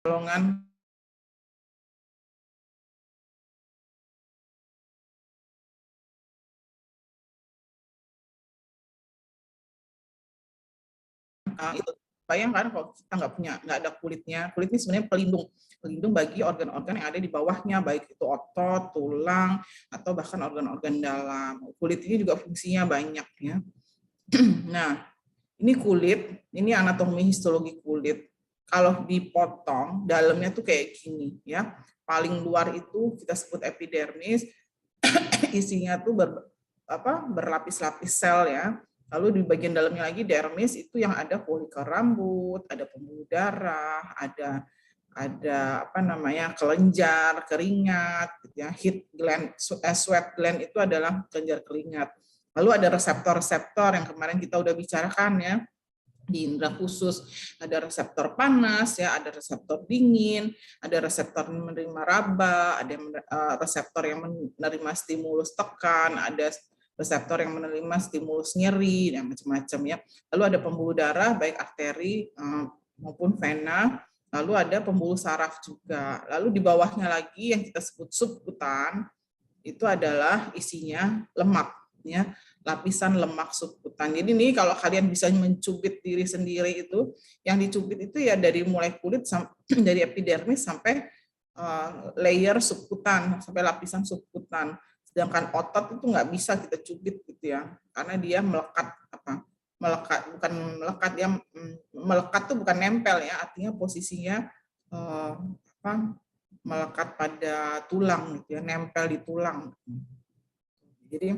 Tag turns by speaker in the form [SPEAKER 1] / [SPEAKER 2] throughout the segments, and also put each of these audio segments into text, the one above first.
[SPEAKER 1] golongan itu. Bayangkan kalau kita nggak ada kulitnya, kulit ini sebenarnya pelindung bagi organ-organ yang ada di bawahnya, baik itu otot, tulang, atau bahkan organ-organ dalam. Kulit ini juga fungsinya banyak ya. Nah, ini kulit, ini anatomi histologi kulit. Kalau dipotong, dalamnya tuh kayak gini ya. Paling luar itu kita sebut epidermis, isinya tuh berlapis-lapis sel ya. Lalu di bagian dalamnya lagi dermis itu yang ada folikel rambut, ada pembuluh darah, ada apa namanya kelenjar, keringat, gitu ya. Heat gland, sweat gland itu adalah kelenjar keringat. Lalu ada reseptor-reseptor yang kemarin kita udah bicarakan ya di indera khusus, ada reseptor panas ya, ada reseptor dingin, ada reseptor menerima raba, ada reseptor yang menerima stimulus tekan, ada reseptor yang menerima stimulus nyeri dan macam-macam ya. Lalu ada pembuluh darah baik arteri maupun vena, lalu ada pembuluh saraf juga. Lalu di bawahnya lagi yang kita sebut subkutan itu adalah isinya lemak ya, lapisan lemak subkutan. Jadi ini kalau kalian bisa mencubit diri sendiri itu, yang dicubit itu ya dari mulai kulit dari epidermis sampai layer subkutan, sampai lapisan subkutan. Sedangkan otot itu nggak bisa kita cubit gitu ya, karena dia melekat bukan melekat, dia melekat tuh bukan nempel ya, artinya posisinya melekat pada tulang gitu ya, nempel di tulang. Jadi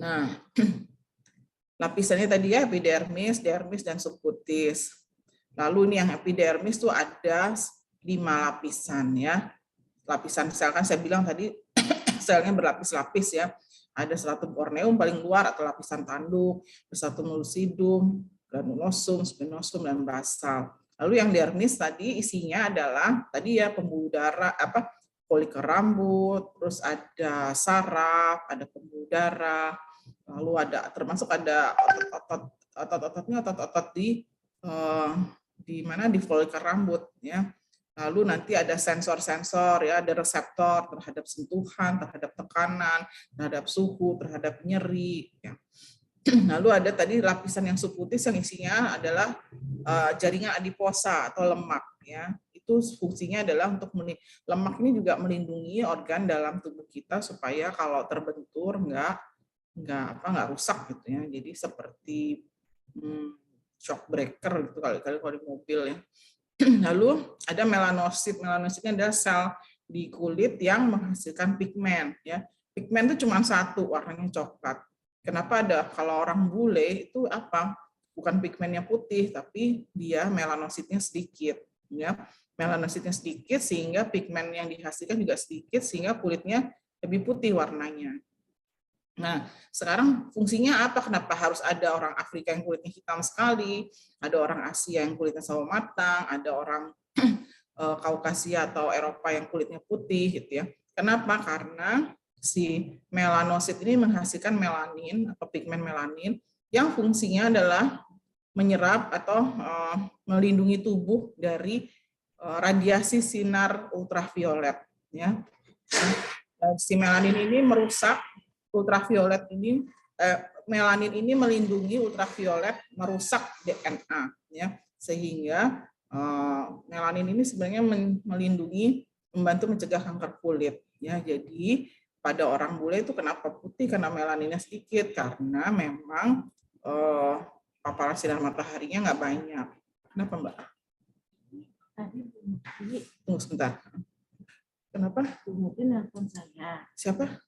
[SPEAKER 1] nah, lapisannya tadi ya epidermis, dermis, dan subkutis. Lalu ini yang epidermis tuh ada 5 lapisan ya. Lapisan sel kan saya bilang tadi selnya berlapis-lapis ya. Ada stratum corneum paling luar atau lapisan tanduk, stratum lucidum, granulosum, spinosum, dan basal. Lalu yang dermis tadi isinya adalah tadi ya pembuluh darah, folikel rambut, terus ada saraf, ada pembuluh darah, lalu ada termasuk ada otot-otot di mana di folikel rambut ya. Lalu nanti ada sensor-sensor ya, ada reseptor terhadap sentuhan, terhadap tekanan, terhadap suhu, terhadap nyeri ya. Lalu ada tadi lapisan yang subkutis yang isinya adalah jaringan adiposa atau lemak ya. Itu fungsinya adalah untuk lemak ini juga melindungi organ dalam tubuh kita supaya kalau terbentur nggak rusak gitu ya. Jadi seperti shock breaker gitu kali kalau di mobil ya. Lalu ada melanosit. Melanositnya adalah sel di kulit yang menghasilkan pigmen ya. Pigmen itu cuma satu, warnanya coklat. Kenapa ada? Kalau orang bule itu apa? Bukan pigmennya putih, tapi dia melanositnya sedikit ya. Melanositnya sedikit sehingga pigmen yang dihasilkan juga sedikit sehingga kulitnya lebih putih warnanya. Nah, sekarang fungsinya apa? Kenapa harus ada orang Afrika yang kulitnya hitam sekali, ada orang Asia yang kulitnya sawo matang, ada orang Kaukasia atau Eropa yang kulitnya putih gitu ya. Kenapa? Karena si melanosit ini menghasilkan melanin atau pigmen melanin yang fungsinya adalah menyerap atau melindungi tubuh dari radiasi sinar ultraviolet ya. Si melanin ini merusak ultraviolet ini, melanin ini melindungi ultraviolet merusak DNA ya, sehingga melanin ini sebenarnya melindungi, membantu mencegah kanker kulit ya. Jadi pada orang bule itu kenapa putih, karena melaninnya sedikit, karena memang paparan sinar mataharinya nggak banyak. Kenapa Mbak? Tunggu sebentar. Kenapa?
[SPEAKER 2] Mungkin nelfon saya.
[SPEAKER 1] Siapa?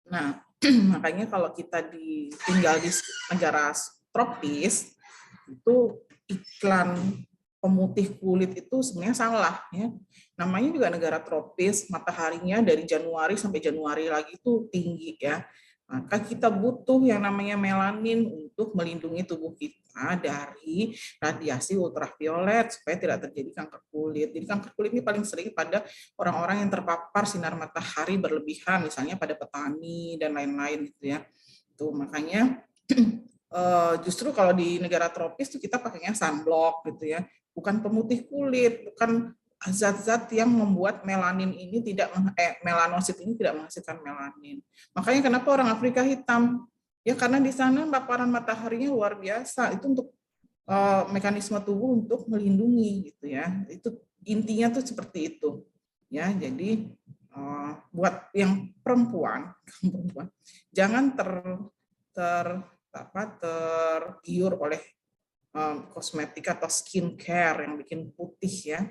[SPEAKER 1] Nah, makanya kalau kita tinggal di negara tropis, itu iklan pemutih kulit itu sebenarnya salah ya. Namanya juga negara tropis, mataharinya dari Januari sampai Januari lagi itu tinggi ya. Maka kita butuh yang namanya melanin untuk melindungi tubuh kita dari radiasi ultraviolet supaya tidak terjadi kanker kulit. Jadi kanker kulit ini paling sering pada orang-orang yang terpapar sinar matahari berlebihan, misalnya pada petani dan lain-lain gitu ya. Tuh makanya justru kalau di negara tropis tuh kita pakainya sunblock gitu ya, bukan pemutih kulit, bukan zat-zat yang membuat melanin ini melanosit ini tidak menghasilkan melanin. Makanya kenapa orang Afrika hitam? Ya karena di sana paparan mataharinya luar biasa. Itu untuk mekanisme tubuh untuk melindungi gitu ya. Itu intinya tuh seperti itu. Ya, jadi buat yang perempuan jangan tergiur oleh kosmetik atau skincare yang bikin putih ya.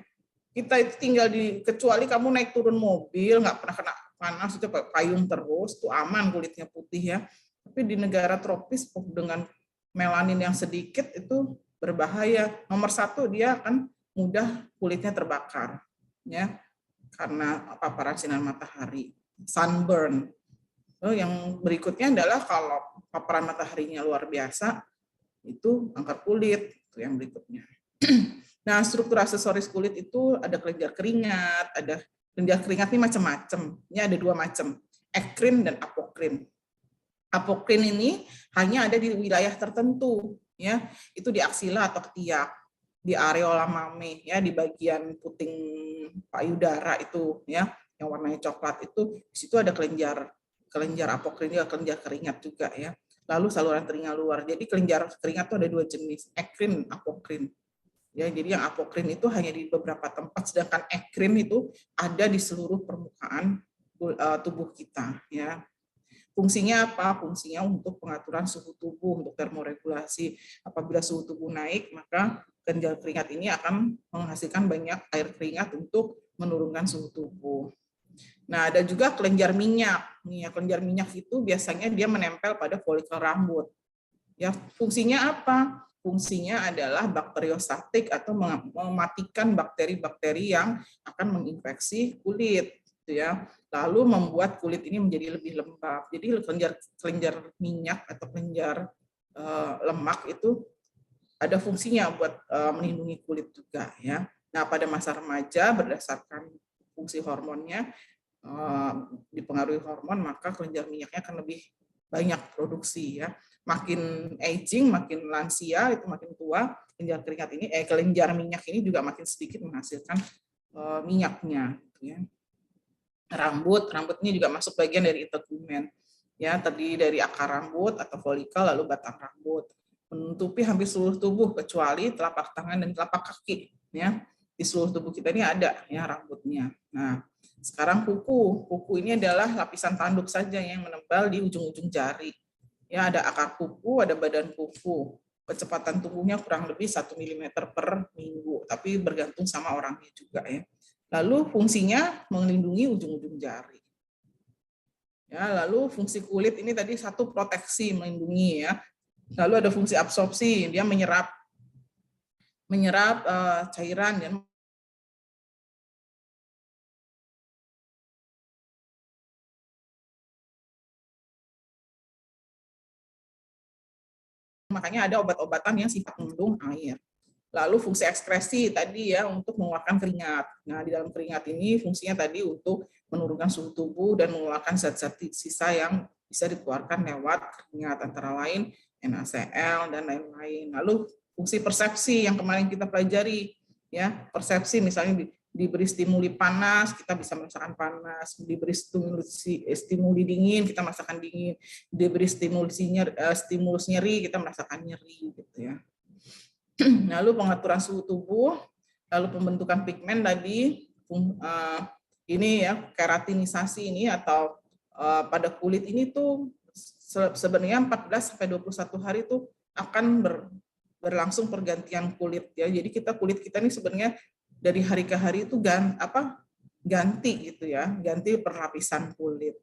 [SPEAKER 1] Kita itu tinggal kecuali kamu naik turun mobil, nggak pernah kena panas, itu pakai payung terus, itu aman kulitnya putih ya. Tapi di negara tropis dengan melanin yang sedikit itu berbahaya. Nomor satu, dia akan mudah kulitnya terbakar ya karena paparan sinar matahari, sunburn. Yang berikutnya adalah kalau paparan mataharinya luar biasa, itu kanker kulit, itu yang berikutnya. Nah, struktur aksesoris kulit itu ada kelenjar keringat, ada kelenjar keringat ini macam-macam. Ini ada 2 macam, ekrin dan apokrin. Apokrin ini hanya ada di wilayah tertentu, ya, itu di aksila atau ketiak, di areola mame, ya, di bagian puting payudara itu, ya, yang warnanya coklat itu, di situ ada kelenjar apokrin, kelenjar keringat juga, ya. Lalu saluran telinga luar. Jadi kelenjar keringat itu ada 2 jenis, ekrin, apokrin. Ya, jadi yang apokrin itu hanya di beberapa tempat, sedangkan ekrin itu ada di seluruh permukaan tubuh kita. Ya, fungsinya apa? Fungsinya untuk pengaturan suhu tubuh, untuk termoregulasi. Apabila suhu tubuh naik, maka kelenjar keringat ini akan menghasilkan banyak air keringat untuk menurunkan suhu tubuh. Nah, ada juga kelenjar minyak. Kelenjar minyak itu biasanya dia menempel pada folikel rambut. Ya, fungsinya apa? Fungsinya adalah bakteriostatik atau mematikan bakteri-bakteri yang akan menginfeksi kulit, gitu ya. Lalu membuat kulit ini menjadi lebih lembab. Jadi kelenjar minyak atau kelenjar lemak itu ada fungsinya buat melindungi kulit juga, ya. Nah, pada masa remaja berdasarkan fungsi hormonnya dipengaruhi hormon, maka kelenjar minyaknya akan lebih banyak produksi ya. Makin aging, makin lansia, itu makin tua, kelenjar minyak ini juga makin sedikit menghasilkan minyaknya. Ya. Rambutnya juga masuk bagian dari integumen. Ya, terdiri dari akar rambut atau folikel, lalu batang rambut. Menutupi hampir seluruh tubuh kecuali telapak tangan dan telapak kaki. Ya, di seluruh tubuh kita ini ada ya rambutnya. Nah, sekarang kuku ini adalah lapisan tanduk saja yang menempel di ujung-ujung jari. Ya, ada akar kuku, ada badan kuku. Kecepatan tumbuhnya kurang lebih 1 mm per minggu, tapi bergantung sama orangnya juga ya. Lalu fungsinya melindungi ujung-ujung jari. Ya, lalu fungsi kulit ini tadi satu proteksi, melindungi ya. Lalu ada fungsi absorpsi, dia menyerap cairan dan makanya ada obat-obatan yang sifat mengandung air. Lalu fungsi ekskresi tadi ya untuk mengeluarkan keringat. Nah, di dalam keringat ini fungsinya tadi untuk menurunkan suhu tubuh dan mengeluarkan zat-zat sisa yang bisa dikeluarkan lewat keringat, antara lain NaCl dan lain-lain. Lalu fungsi persepsi yang kemarin kita pelajari ya, persepsi misalnya diberi stimuli panas, kita bisa merasakan panas, diberi stimuli dingin, kita merasakan dingin, diberi stimulus nyeri, kita merasakan nyeri gitu ya. Lalu pengaturan suhu tubuh, lalu pembentukan pigmen tadi, ini ya keratinisasi ini atau pada kulit ini tuh sebenarnya 14 sampai 21 hari itu akan berlangsung pergantian kulit ya. Jadi kulit kita ini sebenarnya dari hari ke hari itu ganti gitu ya, ganti perlapisan kulit.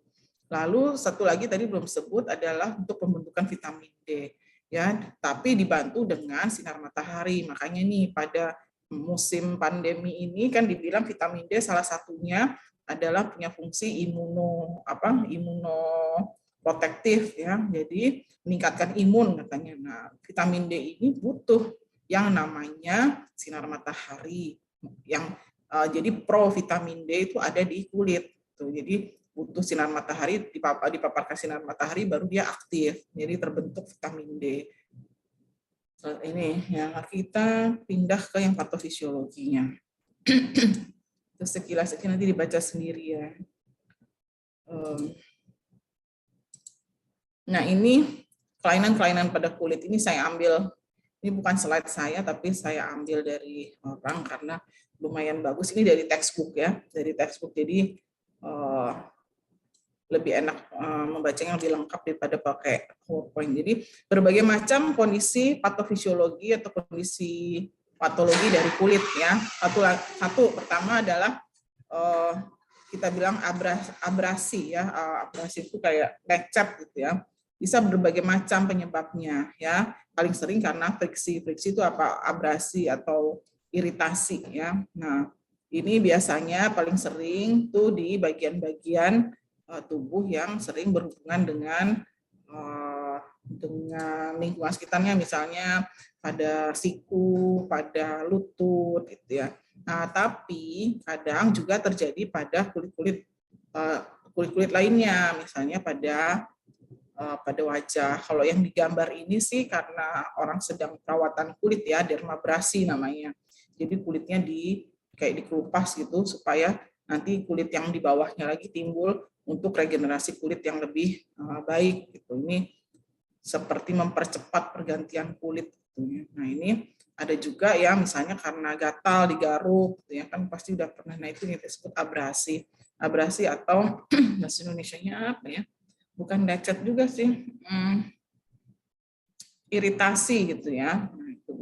[SPEAKER 1] Lalu satu lagi tadi belum sebut adalah untuk pembentukan vitamin D ya, tapi dibantu dengan sinar matahari. Makanya nih pada musim pandemi ini kan dibilang vitamin D salah satunya adalah punya fungsi imunoprotektif ya. Jadi meningkatkan imun katanya. Nah, vitamin D ini butuh yang namanya sinar matahari. Yang jadi pro vitamin D itu ada di kulit. Tuh, jadi butuh sinar matahari, dipaparkan sinar matahari baru dia aktif. Jadi terbentuk vitamin D. Ini yang kita pindah ke yang patofisiologinya. Terus sekilas nanti dibaca sendiri ya. Nah, ini kelainan-kelainan pada kulit ini saya ambil, ini bukan slide saya, tapi saya ambil dari orang karena lumayan bagus. Ini dari textbook ya, dari textbook. Jadi lebih enak membacanya lebih lengkap daripada pakai PowerPoint. Jadi berbagai macam kondisi patofisiologi atau kondisi patologi dari kulit ya. Satu pertama adalah kita bilang abrasi ya. Abrasi itu kayak lecet gitu ya. Bisa berbagai macam penyebabnya ya. Paling sering karena friksi. Friksi itu apa? Abrasi atau iritasi ya. Nah, ini biasanya paling sering tuh di bagian-bagian tubuh yang sering berhubungan dengan lingkungan sekitarnya, misalnya pada siku, pada lutut, gitu ya. Nah, tapi kadang juga terjadi pada kulit-kulit lainnya, misalnya pada wajah. Kalau yang digambar ini sih karena orang sedang perawatan kulit ya, dermabrasi namanya. Jadi kulitnya kayak dikelupas gitu supaya nanti kulit yang di bawahnya lagi timbul untuk regenerasi kulit yang lebih baik gitu. Ini seperti mempercepat pergantian kulit gitu. Nah, ini ada juga ya misalnya karena gatal digaruk gitu ya, kan pasti udah pernah. Nah, itu yang disebut abrasi. Abrasi atau bahasa Indonesianya apa ya? Bukan lecet juga sih. Iritasi gitu ya. Nah, itu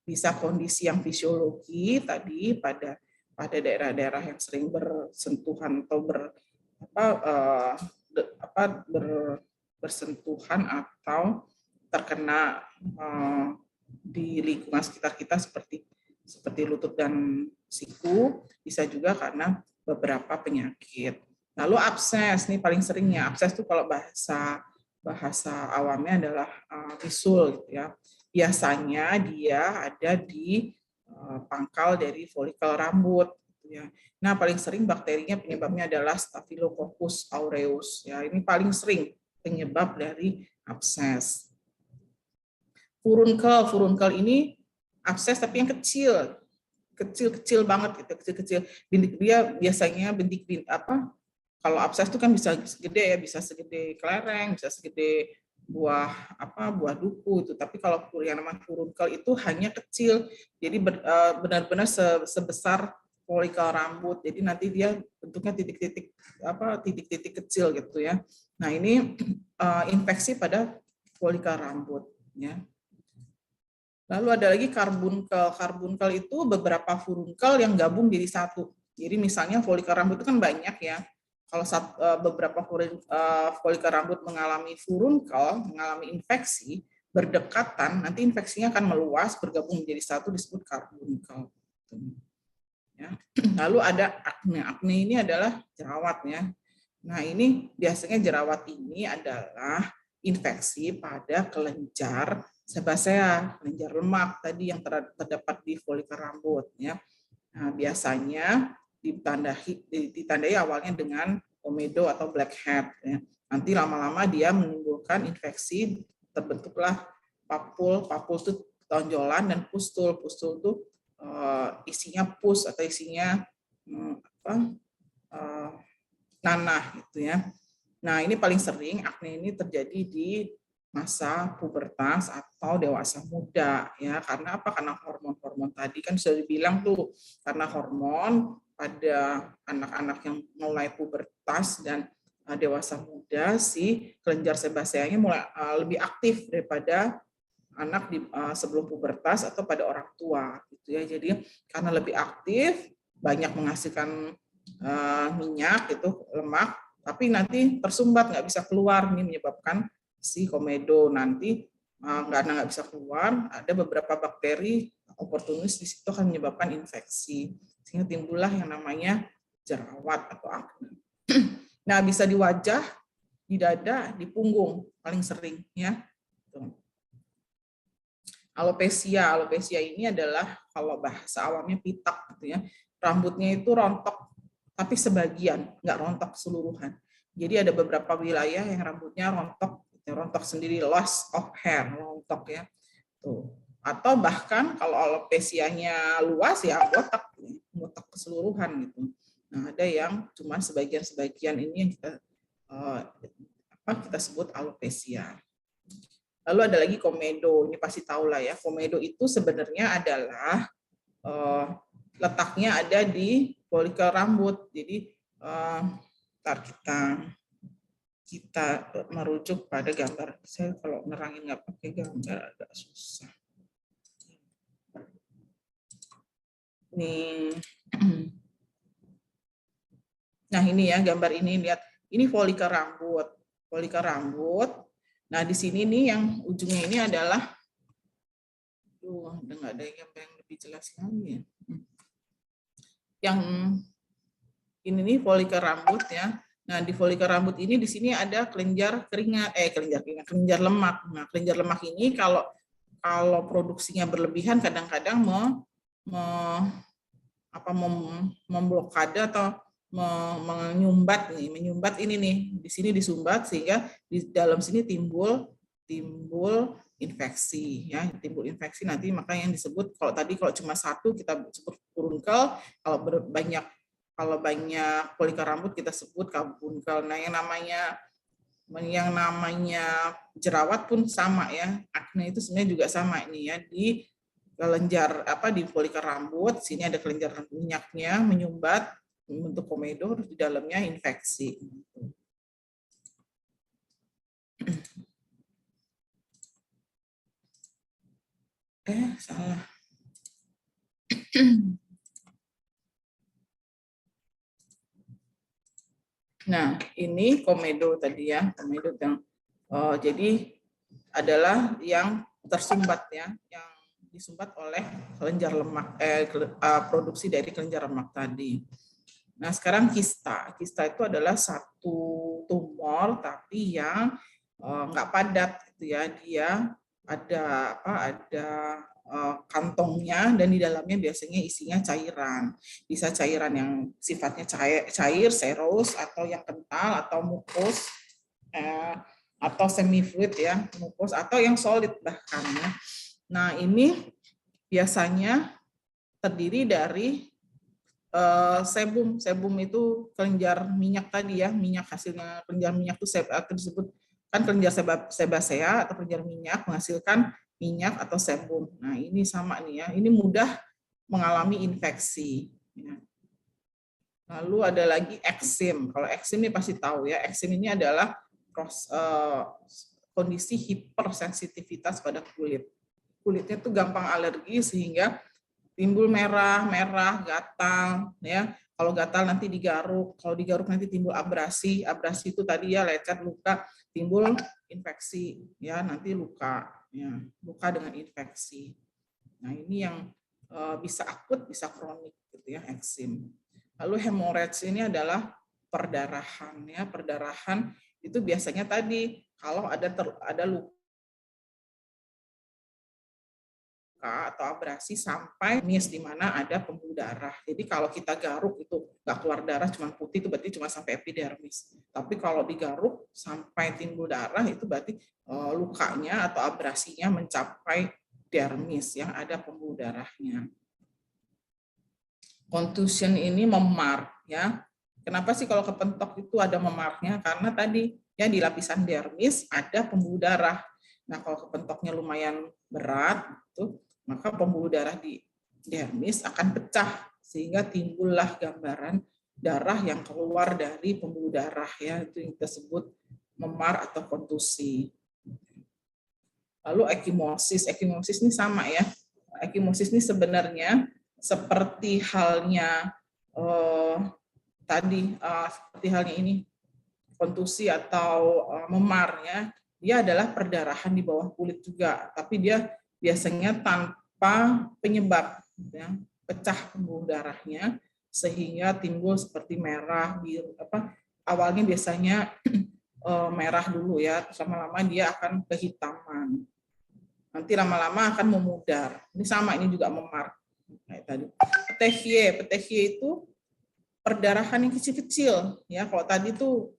[SPEAKER 1] bisa kondisi yang fisiologi tadi pada daerah-daerah yang sering bersentuhan atau bersentuhan atau terkena di lingkungan sekitar kita seperti lutut dan siku, bisa juga karena beberapa penyakit. Lalu abses, nih paling seringnya. Abses itu kalau bahasa awamnya adalah bisul gitu ya. Biasanya dia ada di pangkal dari folikel rambut gitu ya. Nah, paling sering bakterinya penyebabnya adalah Staphylococcus aureus ya. Ini paling sering penyebab dari abses. Furunkel ini abses tapi yang kecil banget gitu, kecil-kecil. Bintik dia biasanya bintik kalau abses itu kan bisa segede ya, bisa segede kelereng, bisa segede buah duku itu. Tapi kalau yang namanya furunkel itu hanya kecil, jadi benar-benar sebesar folikel rambut. Jadi nanti dia bentuknya titik-titik kecil gitu ya. Nah, ini infeksi pada folikel rambut ya. Lalu ada lagi karbunkel. Karbunkel itu beberapa furunkel yang gabung jadi satu. Jadi misalnya folikel rambut itu kan banyak ya. Kalau beberapa folikel rambut mengalami furunkel, mengalami infeksi, berdekatan, nanti infeksinya akan meluas, bergabung menjadi satu, disebut karbunkel. Ya. Lalu ada akne. Akne ini adalah jerawat ya. Nah, ini biasanya jerawat ini adalah infeksi pada kelenjar sebasea, kelenjar lemak tadi yang terdapat di folikel rambut ya. Nah, biasanya ditandai awalnya dengan komedo atau blackhead ya. Nanti lama-lama dia menimbulkan infeksi, terbentuklah papul. Papul itu tonjolan, dan pustul. Pustul itu isinya pus atau isinya nanah gitu ya. Nah, ini paling sering akne ini terjadi di masa pubertas atau dewasa muda ya. Karena apa? Karena hormon-hormon tadi kan sudah dibilang tuh, karena hormon pada anak-anak yang mulai pubertas dan dewasa muda, si kelenjar sebaseanya mulai lebih aktif daripada anak sebelum pubertas atau pada orang tua gitu ya. Jadi karena lebih aktif, banyak menghasilkan minyak itu lemak, tapi nanti tersumbat nggak bisa keluar, ini menyebabkan si komedo nanti karena nggak bisa keluar, ada beberapa bakteri oportunis di situ akan menyebabkan infeksi, sehingga timbullah yang namanya jerawat atau akne. Nah, bisa di wajah, di dada, di punggung paling sering ya. Alopecia ini adalah kalau bahasa awamnya pitak gitu ya. Rambutnya itu rontok tapi sebagian, nggak rontok keseluruhan. Jadi ada beberapa wilayah yang rambutnya rontok sendiri, loss of hair, rontok ya. Tuh. Atau bahkan kalau alopesianya luas ya botak keseluruhan gitu. Nah, ada yang cuma sebagian-sebagian ini yang kita sebut alopecia. Lalu ada lagi komedo, ini pasti tahu lah ya. Komedo itu sebenarnya adalah letaknya ada di folikel rambut. Jadi ntar kita merujuk pada gambar. Saya kalau nerangin nggak pakai gambar agak susah. Nih. Nah, ini ya gambar ini, lihat. Ini folikel rambut. Folikel rambut. Nah, di sini nih yang ujungnya ini adalah udah nggak ada gambar yang lebih jelas lagi ya. Yang ini nih folikel rambut ya. Nah, di folikel rambut ini di sini ada kelenjar kelenjar lemak. Nah, kelenjar lemak ini kalau produksinya berlebihan kadang-kadang memblokade atau menyumbat ini nih, di sini disumbat sehingga di dalam sini timbul infeksi ya, timbul infeksi nanti, maka yang disebut kalau cuma satu kita sebut furunkel, kalau banyak folikel rambut kita sebut karbunkel. Nah, yang namanya jerawat pun sama ya, akne itu sebenarnya juga sama ini ya, di kelenjar di folikel rambut, sini ada kelenjar minyaknya menyumbat membentuk komedo, di dalamnya infeksi. Salah. Nah, ini komedo tadi ya, komedo yang jadi adalah yang tersumbat ya, yang disumbat oleh kelenjar lemak, produksi dari kelenjar lemak tadi. Nah, sekarang kista. Kista itu adalah satu tumor tapi yang nggak padat gitu ya. Dia ada kantongnya dan di dalamnya biasanya isinya cairan. Bisa cairan yang sifatnya cair, serous, atau yang kental atau mukus, atau semi fluid ya, mukus, atau yang solid bahkan ya. Nah, ini biasanya terdiri dari sebum. Sebum itu kelenjar minyak tadi ya, minyak hasilnya kelenjar minyak itu disebut kan kelenjar sebasea atau kelenjar minyak menghasilkan minyak atau sebum. Nah, ini sama nih ya, ini mudah mengalami infeksi. Ya. Lalu ada lagi eksim. Kalau eksim ini pasti tahu ya, eksim ini adalah kondisi hipersensitivitas pada kulit. Kulitnya tuh gampang alergi sehingga timbul merah, gatal, ya. Kalau gatal nanti digaruk, kalau digaruk nanti timbul abrasi. Abrasi itu tadi ya lecet, luka, timbul infeksi, ya nanti luka, ya luka dengan infeksi. Nah, ini yang bisa akut, bisa kronik, gitu ya, eksim. Lalu hemorrhage ini adalah perdarahan, ya perdarahan itu biasanya tadi kalau ada luka atau abrasi sampai nis di mana ada pembuluh darah. Jadi kalau kita garuk itu nggak keluar darah, cuma putih, itu berarti cuma sampai epidermis. Tapi kalau digaruk sampai timbul darah itu berarti lukanya atau abrasinya mencapai dermis yang ada pembuluh darahnya. Contusion ini memar ya. Kenapa sih kalau kepentok itu ada memarnya? Karena tadi ya di lapisan dermis ada pembuluh darah. Nah, kalau kepentoknya lumayan berat itu, maka pembuluh darah di dermis akan pecah sehingga timbullah gambaran darah yang keluar dari pembuluh darah ya, itu yang kita sebut memar atau kontusi. Lalu ekimosis. Ekimosis ini sama ya. Ekimosis ini sebenarnya seperti halnya tadi seperti halnya ini kontusi atau memar ya, dia adalah perdarahan di bawah kulit juga, tapi dia biasanya tanpa penyebab ya, pecah pembuluh darahnya sehingga timbul seperti merah, biru awalnya biasanya merah dulu ya, terus lama-lama dia akan kehitaman. Nanti lama-lama akan memudar. Ini sama, ini juga memar. Kayak tadi. Petechie itu perdarahan yang kecil-kecil ya. Kalau tadi tuh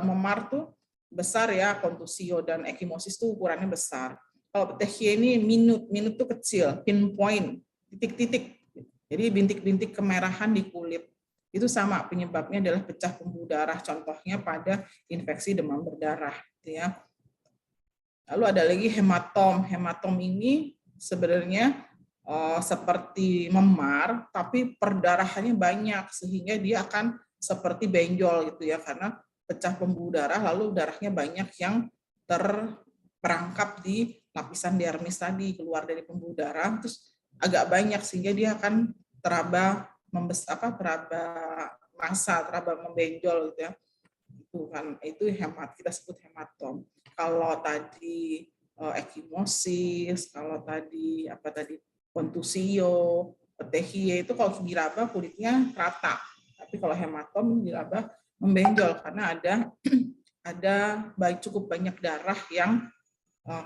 [SPEAKER 1] memar tuh besar ya, kontusio dan ekimosis tuh ukurannya besar. Kalau petechie ini minut tuh kecil, pinpoint, titik-titik. Jadi bintik-bintik kemerahan di kulit. Itu sama, penyebabnya adalah pecah pembuluh darah. Contohnya pada infeksi demam berdarah ya. Lalu ada lagi hematom. Hematom ini sebenarnya seperti memar, tapi perdarahannya banyak sehingga dia akan seperti benjol gitu ya, karena pecah pembuluh darah lalu darahnya banyak yang terperangkap di lapisan dermis tadi, keluar dari pembuluh darah terus agak banyak sehingga dia akan teraba teraba membenjol gitu ya. Itu kan, itu kita sebut hematom. Kalau tadi ekimosis, kalau tadi kontusio, petechie itu kalau gigi raba kulitnya rata, tapi kalau hematom gigi raba membenjol karena ada cukup banyak darah yang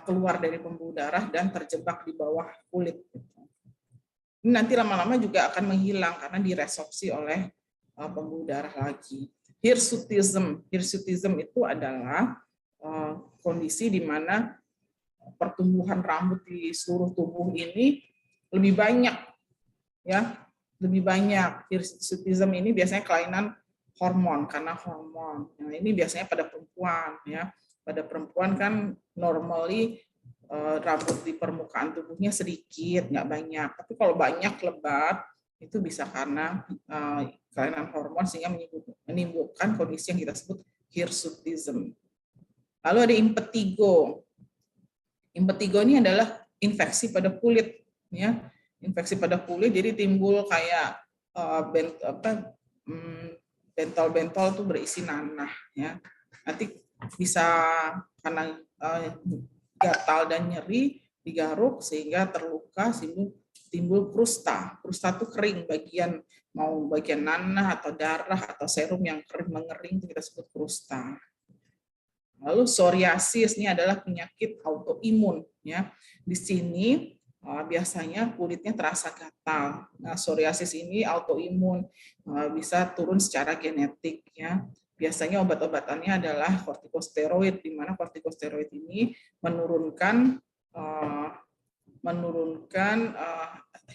[SPEAKER 1] keluar dari pembuluh darah dan terjebak di bawah kulit. Ini nanti lama-lama juga akan menghilang karena diresorpsi oleh pembuluh darah lagi. Hirsutism itu adalah kondisi di mana pertumbuhan rambut di seluruh tubuh ini lebih banyak ya, lebih banyak. Hirsutism ini biasanya kelainan hormon, karena hormon. Nah, ini biasanya pada perempuan ya. Pada perempuan kan normally rambut di permukaan tubuhnya sedikit, nggak banyak. Tapi kalau banyak lebat itu bisa karena kelainan hormon sehingga menimbulkan kondisi yang kita sebut hirsutism. Lalu ada impetigo. Impetigo ini adalah infeksi pada kulit ya. Infeksi pada kulit jadi timbul kayak bentol-bentol tuh berisi nanah ya. Nanti bisa karena gatal dan nyeri digaruk sehingga terluka, timbul krusta. Krusta itu kering, bagian nanah atau darah atau serum yang kering mengering itu kita sebut krusta. Lalu psoriasis ini adalah penyakit autoimun ya. Di sini biasanya kulitnya terasa gatal. Nah, psoriasis ini autoimun, bisa turun secara genetik ya. Biasanya obat-obatannya adalah kortikosteroid, di mana kortikosteroid ini menurunkan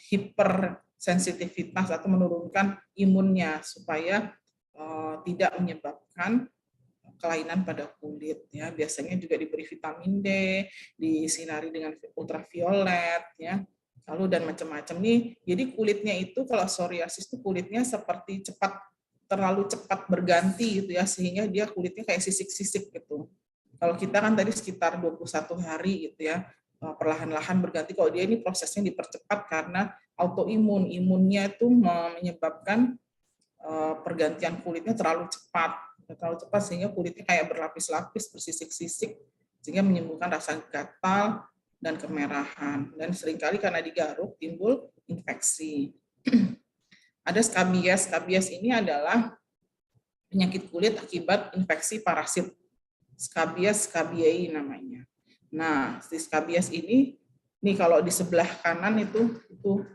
[SPEAKER 1] hipersensitivitas atau menurunkan imunnya supaya tidak menyebabkan kelainan pada kulit ya. Biasanya juga diberi vitamin D, disinari dengan ultraviolet ya. Lalu dan macam-macam nih. Jadi kulitnya itu kalau psoriasis itu kulitnya seperti terlalu cepat berganti gitu ya, sehingga dia kulitnya kayak sisik-sisik gitu. Kalau kita kan tadi sekitar 21 hari gitu ya, perlahan-lahan berganti. Kalau dia ini prosesnya dipercepat karena autoimun, imunnya itu menyebabkan pergantian kulitnya terlalu cepat sehingga kulitnya kayak berlapis-lapis, bersisik-sisik, sehingga menimbulkan rasa gatal dan kemerahan. Dan seringkali karena digaruk timbul infeksi. Ada skabies. Skabies ini adalah penyakit kulit akibat infeksi parasit. Skabies scabiei namanya. Nah, si skabies ini kalau di sebelah kanan itu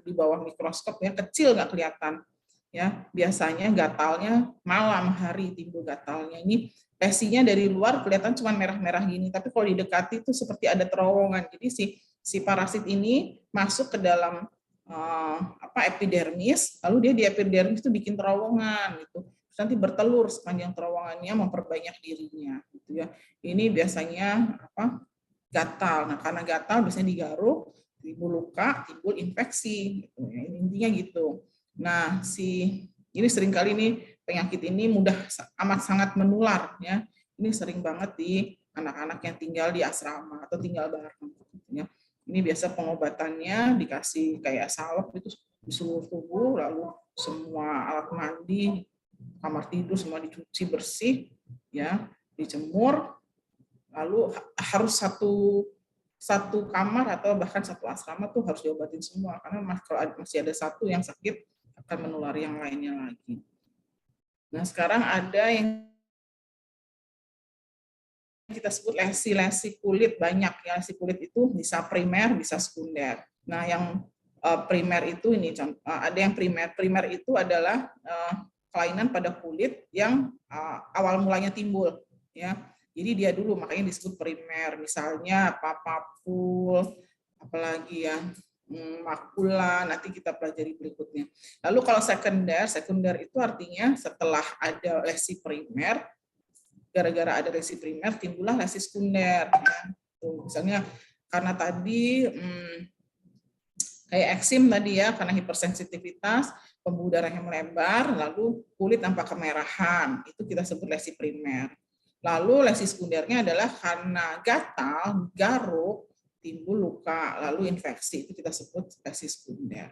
[SPEAKER 1] di bawah mikroskop ya, kecil nggak kelihatan. Ya, biasanya gatalnya malam hari timbul gatalnya. Ini lesinya dari luar kelihatan cuma merah-merah gini, tapi kalau didekati itu seperti ada terowongan. Jadi si parasit ini masuk ke dalam epidermis, lalu dia di epidermis itu bikin terowongan gitu. Terus nanti bertelur sepanjang terowongannya, memperbanyak dirinya gitu ya. Ini biasanya gatal. Nah, karena gatal biasanya digaruk, timbul luka, timbul infeksi gitu. Ya, intinya gitu. Nah, ini seringkali penyakit ini amat sangat menular ya. Ini sering banget di anak-anak yang tinggal di asrama atau tinggal bareng ya. Ini biasa pengobatannya dikasih kayak salep itu di seluruh tubuh, lalu semua alat mandi, kamar tidur semua dicuci bersih, ya, dijemur, lalu harus satu kamar atau bahkan satu asrama tuh harus diobatin semua, karena kalau masih ada satu yang sakit akan menulari yang lainnya lagi. Nah, sekarang ada yang kita sebut lesi kulit banyak ya. Lesi kulit itu bisa primer, bisa sekunder. Nah, yang primer itu ini ada yang primer. Primer itu adalah kelainan pada kulit yang awal mulanya timbul ya. Jadi dia dulu makanya disebut primer. Misalnya papul, apalagi ya makula, nanti kita pelajari berikutnya. Lalu kalau sekunder itu artinya setelah ada lesi primer, gara-gara ada lesi primer timbullah lesi sekunder. Ya. Tuh, misalnya karena tadi kayak eksim tadi ya, karena hipersensitivitas, pembuluh darah yang melebar, lalu kulit tampak kemerahan, itu kita sebut lesi primer. Lalu lesi sekundernya adalah karena gatal, garuk, timbul luka, lalu infeksi, itu kita sebut lesi sekunder.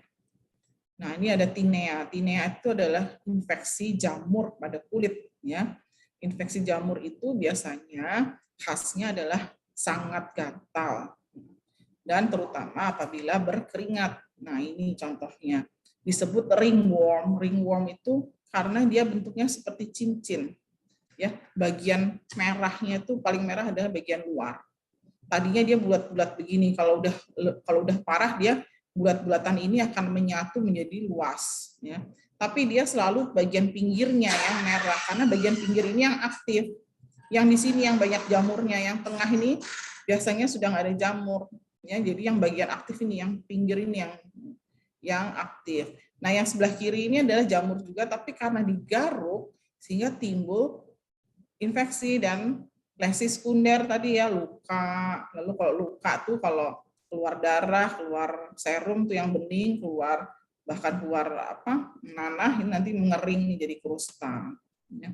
[SPEAKER 1] Nah, ini ada tinea. Tinea itu adalah infeksi jamur pada kulit ya. Infeksi jamur itu biasanya khasnya adalah sangat gatal dan terutama apabila berkeringat. Nah, ini contohnya. Disebut ringworm. Ringworm itu karena dia bentuknya seperti cincin. Ya, bagian merahnya itu paling merah adalah bagian luar. Tadinya dia bulat-bulat begini, kalau udah parah dia bulat-bulatan ini akan menyatu menjadi luas ya. Tapi dia selalu bagian pinggirnya yang merah karena bagian pinggir ini yang aktif. Yang di sini yang banyak jamurnya, yang tengah ini biasanya sudah nggak ada jamur. Ya, jadi yang bagian aktif ini, yang pinggir ini yang aktif. Nah, yang sebelah kiri ini adalah jamur juga, tapi karena digaruk sehingga timbul infeksi dan lesi sekunder tadi ya, luka. Lalu kalau luka tuh kalau keluar darah, keluar serum tuh yang bening, bahkan keluar nanah, ini nanti mengering jadi krusta. Ya.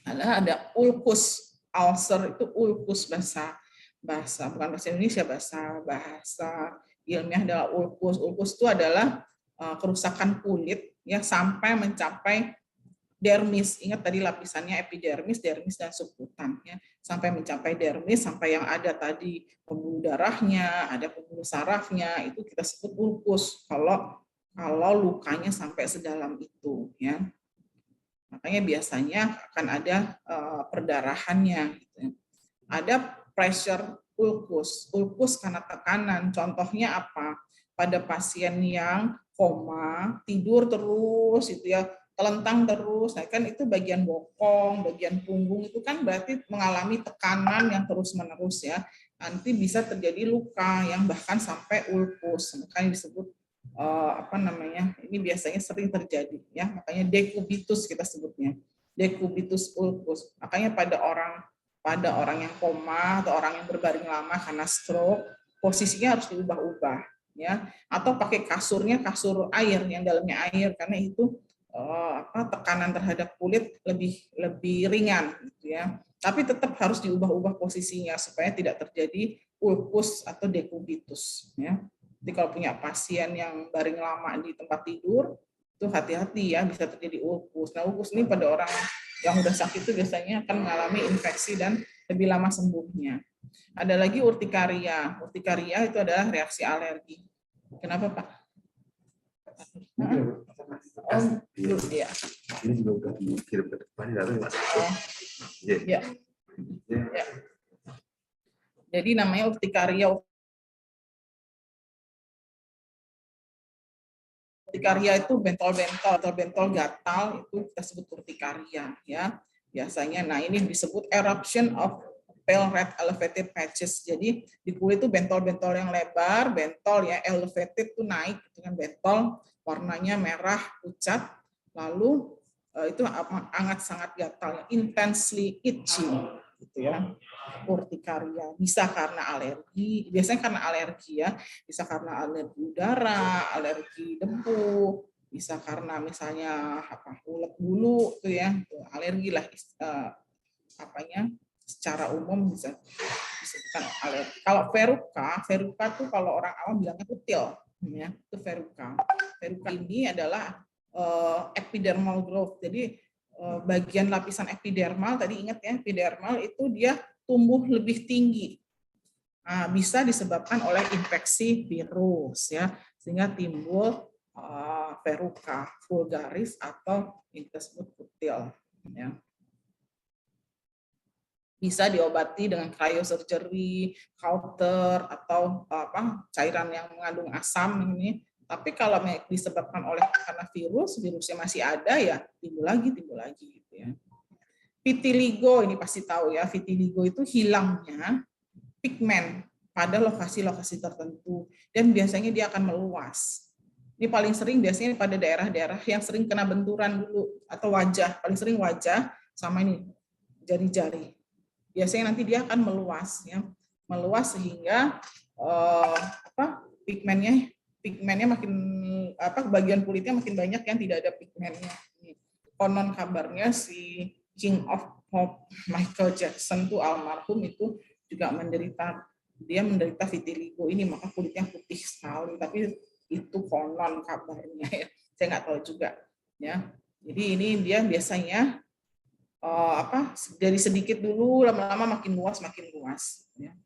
[SPEAKER 1] Ada ulkus, ulcer itu ulkus bahasa bukan bahasa Indonesia, bahasa ilmiah adalah ulkus. Ulkus itu adalah kerusakan kulit ya sampai mencapai dermis. Ingat tadi lapisannya epidermis, dermis dan subkutan ya. Sampai mencapai dermis, sampai yang ada tadi pembuluh darahnya, ada pembuluh sarafnya, itu kita sebut ulkus kalau lukanya sampai sedalam itu ya. Makanya biasanya akan ada perdarahannya gitu. Ada pressure ulkus karena tekanan. Contohnya apa? Pada pasien yang koma, tidur terus itu ya, telentang terus, nah kan itu bagian bokong, bagian punggung itu kan berarti mengalami tekanan yang terus-menerus ya. Nanti bisa terjadi luka yang bahkan sampai ulkus. Makanya disebut ini biasanya sering terjadi ya. Makanya dekubitus kita sebutnya. Dekubitus ulkus. Makanya pada orang yang koma atau orang yang berbaring lama karena stroke, posisinya harus diubah-ubah ya. Atau pakai kasurnya kasur air yang dalamnya air karena itu tekanan terhadap kulit lebih ringan gitu ya. Tapi tetap harus diubah-ubah posisinya supaya tidak terjadi ulkus atau dekubitus ya. Jadi kalau punya pasien yang baring lama di tempat tidur itu hati-hati ya, bisa terjadi ulkus. Nah, ulkus ini pada orang yang udah sakit itu biasanya akan mengalami infeksi dan lebih lama sembuhnya. Ada lagi urtikaria. Urtikaria itu adalah reaksi alergi. Kenapa, Pak?
[SPEAKER 3] Iya. Ini juga udah dikirim ke depan,
[SPEAKER 1] ya. Jadi namanya urtikaria. Urtikaria itu bentol gatal, itu kita sebut urtikaria ya. Biasanya, nah ini disebut eruption of pale red elevated patches. Jadi di kulit itu bentol-bentol yang lebar, bentol ya, elevated itu naik dengan bentol, warnanya merah pucat, lalu itu sangat gatal, intensely itching gitu ya. Urtikaria bisa karena alergi, biasanya karena alergi ya, bisa karena alergi udara, alergi debu, bisa karena misalnya ulet bulu tuh ya, alergi lah secara umum bisa disebutkan alergi. Kalau verruca tuh kalau orang awam bilangnya kutil ya, itu verruca. Verruca ini adalah epidermal growth. Jadi bagian lapisan epidermal, tadi ingat ya, epidermal itu dia tumbuh lebih tinggi. Nah, bisa disebabkan oleh infeksi virus ya, sehingga timbul verruca vulgaris atau yang disebut kutil ya. Bisa diobati dengan cryosurgery, cauter atau cairan yang mengandung asam ini. Tapi kalau disebabkan oleh karena virusnya masih ada ya timbul lagi gitu ya. Vitiligo ini pasti tahu ya, vitiligo itu hilangnya pigmen pada lokasi-lokasi tertentu dan biasanya dia akan meluas. Ini paling sering biasanya pada daerah-daerah yang sering kena benturan dulu atau wajah, paling sering wajah sama ini jari-jari. Biasanya nanti dia akan meluas ya, meluas sehingga pigmennya makin bagian kulitnya makin banyak yang tidak ada pigmennya. Konon kabarnya si King of Pop Michael Jackson tuh almarhum itu juga menderita vitiligo ini, maka kulitnya putih sekali, tapi itu konon kabarnya ya, saya nggak tahu juga ya. Jadi ini dia biasanya dari sedikit dulu lama-lama makin luas ya.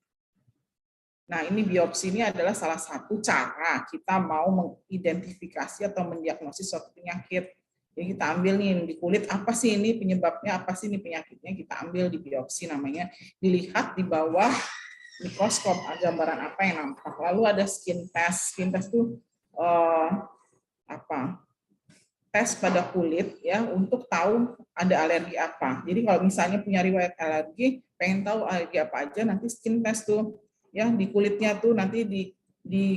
[SPEAKER 1] Nah, ini biopsi ini adalah salah satu cara kita mau mengidentifikasi atau mendiagnosis suatu penyakit. Jadi kita ambil nih di kulit, apa sih ini penyebabnya, apa sih ini penyakitnya, kita ambil di biopsi namanya, dilihat di bawah mikroskop gambaran apa yang nampak. Lalu ada skin test itu tes pada kulit ya untuk tahu ada alergi apa. Jadi kalau misalnya punya riwayat alergi, pengen tahu alergi apa aja, nanti skin test tuh ya di kulitnya tuh nanti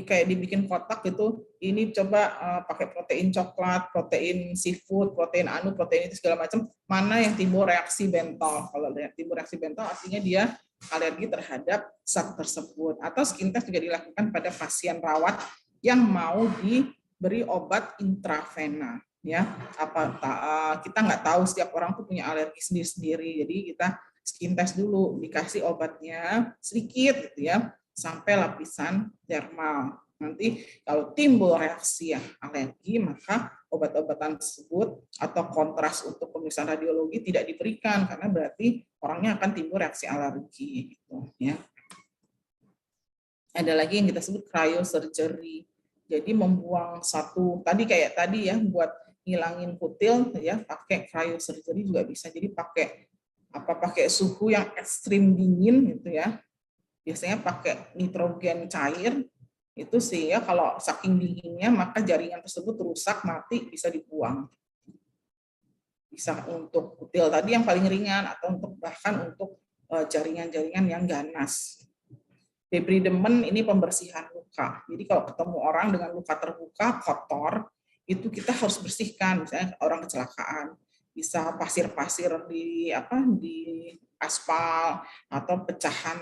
[SPEAKER 1] kayak dibikin kotak gitu. Ini coba pakai protein coklat, protein seafood, protein protein itu segala macam, mana yang timbul reaksi bentol. Kalau timbul reaksi bentol artinya dia alergi terhadap zat tersebut. Atau skin test juga dilakukan pada pasien rawat yang mau diberi obat intravena. Ya, kita nggak tahu setiap orang tuh punya alergi sendiri-sendiri, jadi kita skin test dulu, dikasih obatnya sedikit gitu ya, sampai lapisan dermal. Nanti kalau timbul reaksi yang alergi, maka obat-obatan tersebut atau kontras untuk pemeriksaan radiologi tidak diberikan, karena berarti orangnya akan timbul reaksi alergi gitu ya. Ada lagi yang kita sebut cryosurgery. Jadi membuang kayak tadi ya, buat ngilangin kutil ya, pakai cryosurgery juga bisa. Jadi pakai suhu yang ekstrim dingin gitu ya. Biasanya pakai nitrogen cair itu, sehingga kalau saking dinginnya maka jaringan tersebut rusak, mati, bisa dibuang. Bisa untuk kutil tadi yang paling ringan, atau bahkan untuk jaringan-jaringan yang ganas. Debridement ini pembersihan luka. Jadi kalau ketemu orang dengan luka terbuka, kotor, itu kita harus bersihkan. Misalnya orang kecelakaan, bisa pasir-pasir di aspal atau pecahan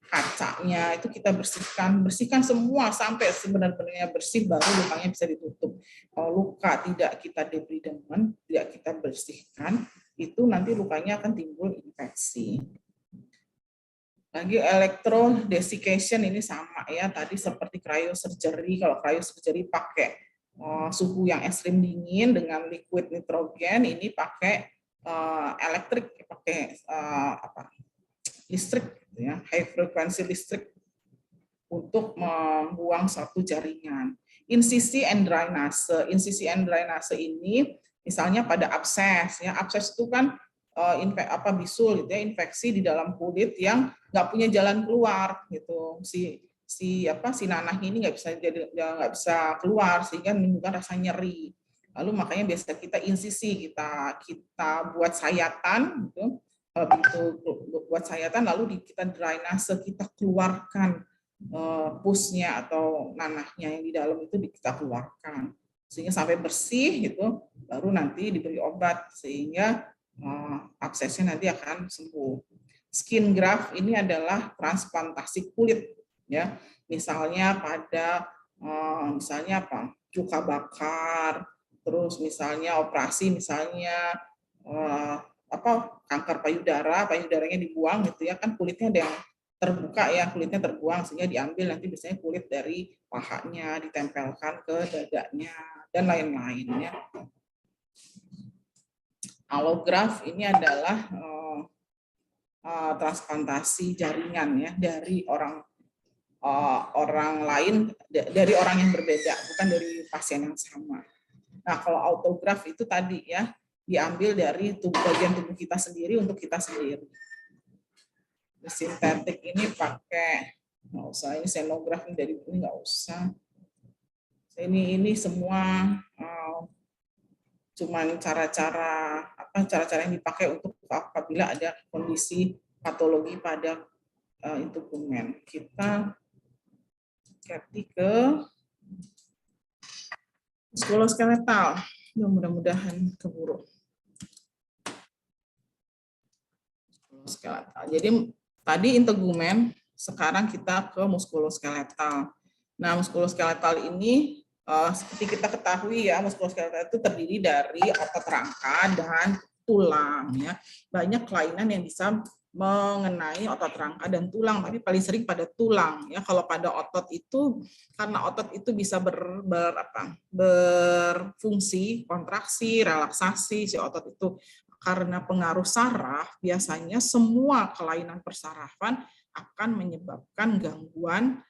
[SPEAKER 1] kacanya, itu kita bersihkan semua sampai sebenarnya bersih, baru lukanya bisa ditutup. Kalau luka tidak kita debridement, tidak kita bersihkan, itu nanti lukanya akan timbul infeksi. Lagi electrodesiccation ini sama ya, tadi seperti cryosurgery. Kalau cryosurgery pakai suhu yang ekstrim dingin dengan liquid nitrogen, ini pakai elektrik, pakai listrik ya, high frequency listrik untuk membuang satu jaringan. Insisi and drainase. Insisi and drainase ini misalnya pada abses ya. Abses itu kan bisul gitu ya, infeksi di dalam kulit yang nggak punya jalan keluar gitu. Si nanahnya ini nggak bisa keluar, sehingga menimbulkan rasa nyeri. Lalu makanya biasa kita insisi, kita buat sayatan gitu. Buat sayatan, lalu kita drainase, kita keluarkan pusnya atau nanahnya yang di dalam itu kita keluarkan sehingga sampai bersih gitu, baru nanti diberi obat sehingga absesnya nanti akan sembuh. Skin graft ini adalah transplantasi kulit ya, misalnya pada luka bakar, terus misalnya operasi, misalnya kanker payudaranya dibuang gitu ya, kan kulitnya ada yang terbuka ya, kulitnya terbuang, sehingga diambil nanti biasanya kulit dari pahanya ditempelkan ke dadanya dan lain-lain ya. Allograft ini adalah transplantasi jaringan ya dari orang lain, dari orang yang berbeda, bukan dari pasien yang sama. Nah, kalau autograft itu tadi ya, diambil dari bagian tubuh kita sendiri untuk kita sendiri. Sintetik ini pakai, nggak usah, ini xenograph dari ini nggak usah. Ini semua cuman cara-cara yang dipakai untuk apabila ada kondisi patologi pada integumen. Kita ganti ke muskuloskeletal. Mudah-mudahan keburu. Muskuloskeletal. Jadi tadi integumen, sekarang kita ke muskuloskeletal. Nah, muskuloskeletal ini seperti kita ketahui ya, muskuloskeletal itu terdiri dari otot rangka dan tulang ya. Banyak kelainan yang bisa mengenai otot rangka dan tulang, tapi paling sering pada tulang ya. Kalau pada otot itu, karena otot itu bisa berfungsi kontraksi, relaksasi si otot itu, karena pengaruh saraf, biasanya semua kelainan persarafan akan menyebabkan gangguan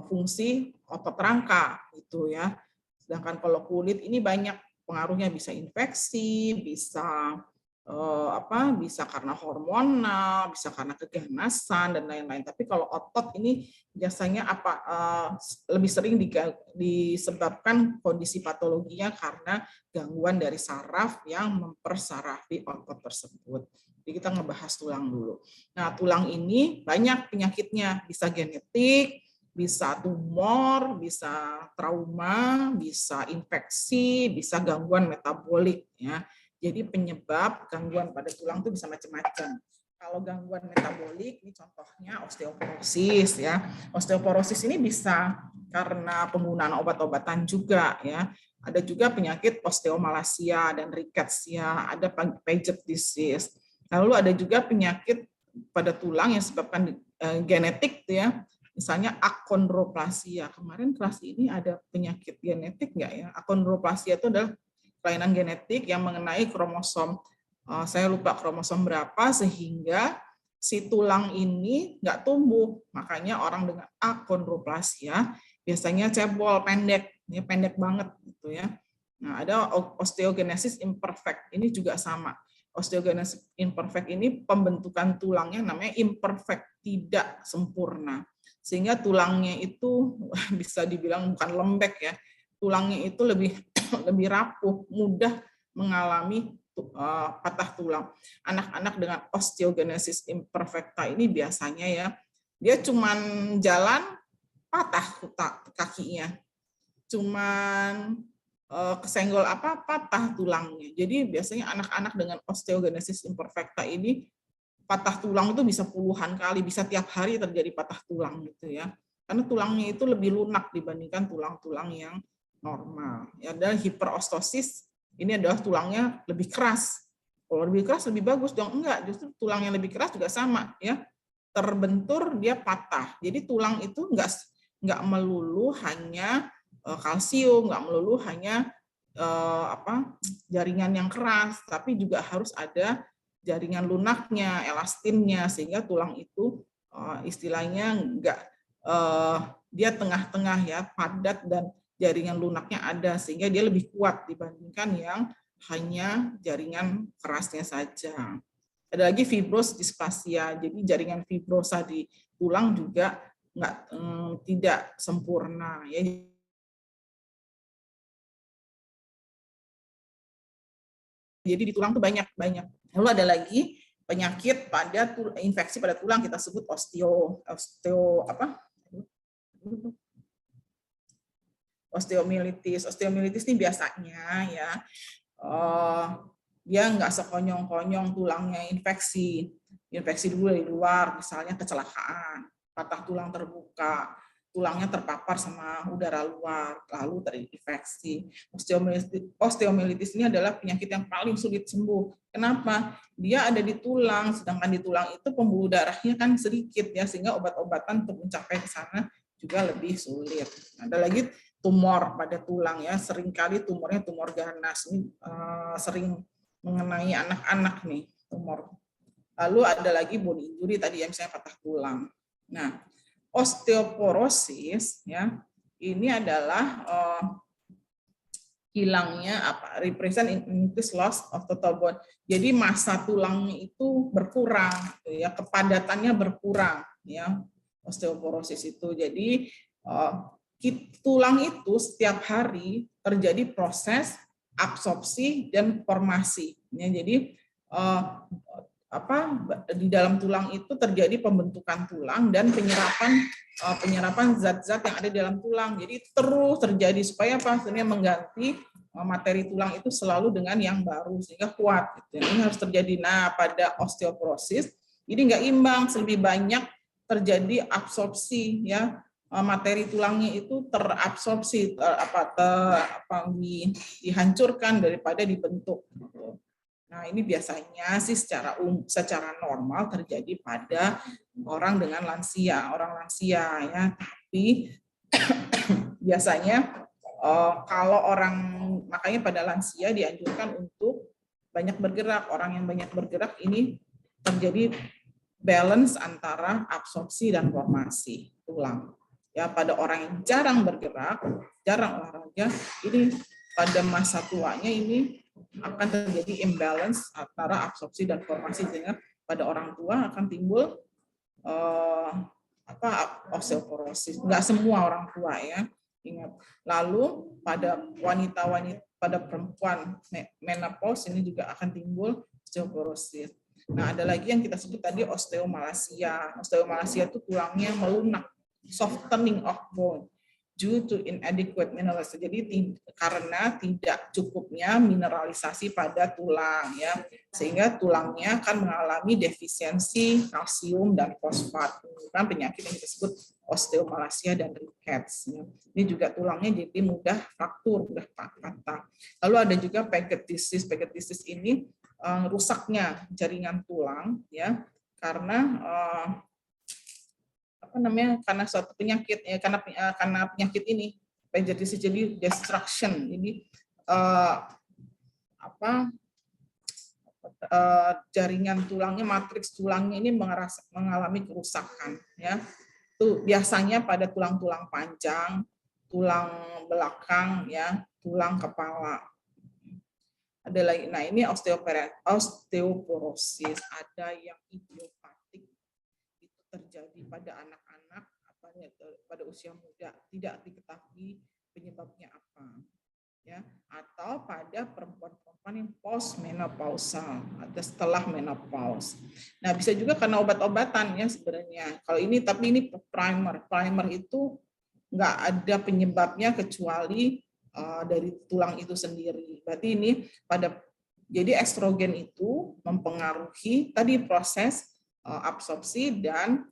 [SPEAKER 1] fungsi otot rangka itu ya. Sedangkan kalau kulit ini banyak pengaruhnya, bisa infeksi, bisa bisa karena hormonal, bisa karena keganasan dan lain-lain. Tapi kalau otot ini biasanya lebih sering disebabkan kondisi patologinya karena gangguan dari saraf yang mempersarafi otot tersebut. Jadi kita ngebahas tulang dulu. Nah, tulang ini banyak penyakitnya, bisa genetik, bisa tumor, bisa trauma, bisa infeksi, bisa gangguan metabolik ya. Jadi penyebab gangguan pada tulang itu bisa macam-macam. Kalau gangguan metabolik, ini contohnya osteoporosis ya. Osteoporosis ini bisa karena penggunaan obat-obatan juga ya. Ada juga penyakit osteomalacia dan rickettsia, ada Paget disease. Lalu ada juga penyakit pada tulang yang disebabkan genetik ya. Misalnya akondroplasia. Kemarin kelas ini ada penyakit genetik nggak ya? Akondroplasia itu adalah kelainan genetik yang mengenai kromosom, saya lupa kromosom berapa, sehingga si tulang ini nggak tumbuh. Makanya orang dengan akondroplasia biasanya cebol, pendek, ini pendek banget gitu ya. Nah, ada osteogenesis imperfect, ini juga sama. Osteogenesis imperfect ini pembentukan tulangnya namanya imperfect, tidak sempurna. Sehingga tulangnya itu bisa dibilang bukan lembek ya, tulangnya itu lebih rapuh, mudah mengalami patah tulang. Anak-anak dengan osteogenesis imperfecta ini biasanya ya, dia cuman jalan patah kakinya, cuman kesenggol patah tulangnya. Jadi biasanya anak-anak dengan osteogenesis imperfecta ini patah tulang itu bisa puluhan kali, bisa tiap hari terjadi patah tulang gitu ya. Karena tulangnya itu lebih lunak dibandingkan tulang-tulang yang normal. Ya, dan hiperostosis ini adalah tulangnya lebih keras. Kalau lebih keras lebih bagus dong, enggak, justru tulang yang lebih keras juga sama ya. Terbentur dia patah. Jadi tulang itu enggak melulu hanya kalsium, enggak melulu hanya jaringan yang keras, tapi juga harus ada jaringan lunaknya, elastinnya, sehingga tulang itu istilahnya enggak dia tengah-tengah ya, padat dan jaringan lunaknya ada, sehingga dia lebih kuat dibandingkan yang hanya jaringan kerasnya saja. Ada lagi fibros displasia, jadi jaringan fibrosa di tulang juga tidak sempurna ya. Jadi di tulang tuh banyak. Lalu ada lagi penyakit pada infeksi pada tulang, kita sebut osteomilitis. Osteomilitis ini biasanya ya dia nggak sekonyong-konyong tulangnya infeksi dulu dari luar, misalnya kecelakaan, patah tulang terbuka, tulangnya terpapar sama udara luar, lalu terinfeksi. Osteomilitis ini adalah penyakit yang paling sulit sembuh. Kenapa? Dia ada di tulang, sedangkan di tulang itu pembuluh darahnya kan sedikit ya, sehingga obat-obatan untuk mencapai ke sana juga lebih sulit. Ada lagi tumor pada tulang ya, seringkali tumornya tumor ganas, ini sering mengenai anak-anak nih tumor. Lalu ada lagi bone injury tadi yang misalnya patah tulang. Nah, osteoporosis ya, ini adalah hilangnya represent increased loss of total bone. Jadi massa tulangnya itu berkurang, ya, kepadatannya berkurang ya, osteoporosis itu. Jadi tulang itu setiap hari terjadi proses absorpsi dan formasi. Ya, jadi di dalam tulang itu terjadi pembentukan tulang dan penyerapan zat-zat yang ada di dalam tulang. Jadi terus terjadi supaya apa? Sebenarnya mengganti materi tulang itu selalu dengan yang baru sehingga kuat. Gitu. Ini harus terjadi. Nah, pada osteoporosis ini nggak imbang, lebih banyak terjadi absorpsi ya. Materi tulangnya itu terabsorpsi, dihancurkan daripada dibentuk. Nah, ini biasanya sih secara normal terjadi pada orang dengan orang lansia ya. Tapi biasanya kalau makanya pada lansia dianjurkan untuk banyak bergerak. Orang yang banyak bergerak ini terjadi balance antara absorpsi dan formasi tulang. Ya, pada orang yang jarang bergerak, jarang olahraga, ini pada masa tuanya ini akan terjadi imbalance antara absorpsi dan formasi, sehingga pada orang tua akan timbul osteoporosis. Enggak semua orang tua ya, ingat. Lalu pada wanita-wanita, pada perempuan menopause ini juga akan timbul osteoporosis. Nah, ada lagi yang kita sebut tadi osteomalacia. Osteomalacia itu tulangnya melunak, softening of bone due to inadequate mineralisasi. Jadi karena tidak cukupnya mineralisasi pada tulang ya, sehingga tulangnya akan mengalami defisiensi kalsium dan fosfat. Kan penyakit yang disebut osteomalacia dan rickets. Ini juga tulangnya jadi mudah fraktur, mudah patah. Lalu ada juga Paget disease. Paget disease ini rusaknya jaringan tulang ya, karena karena suatu penyakit ya, karena penyakit ini Paget disease, jadi destruction, ini jaringan tulangnya, matriks tulangnya ini mengalami kerusakan ya. Itu biasanya pada tulang-tulang panjang, tulang belakang ya, tulang kepala. Ada lagi, nah ini osteoporosis, ada yang idiopatik, itu terjadi pada anak-anak pada usia muda, tidak diketahui penyebabnya apa ya, atau pada perempuan-perempuan yang postmenopausal atau setelah menopause. Nah, bisa juga karena obat-obatan ya sebenarnya. Kalau ini, tapi ini primer itu nggak ada penyebabnya kecuali dari tulang itu sendiri. Berarti ini jadi estrogen itu mempengaruhi tadi proses absorpsi dan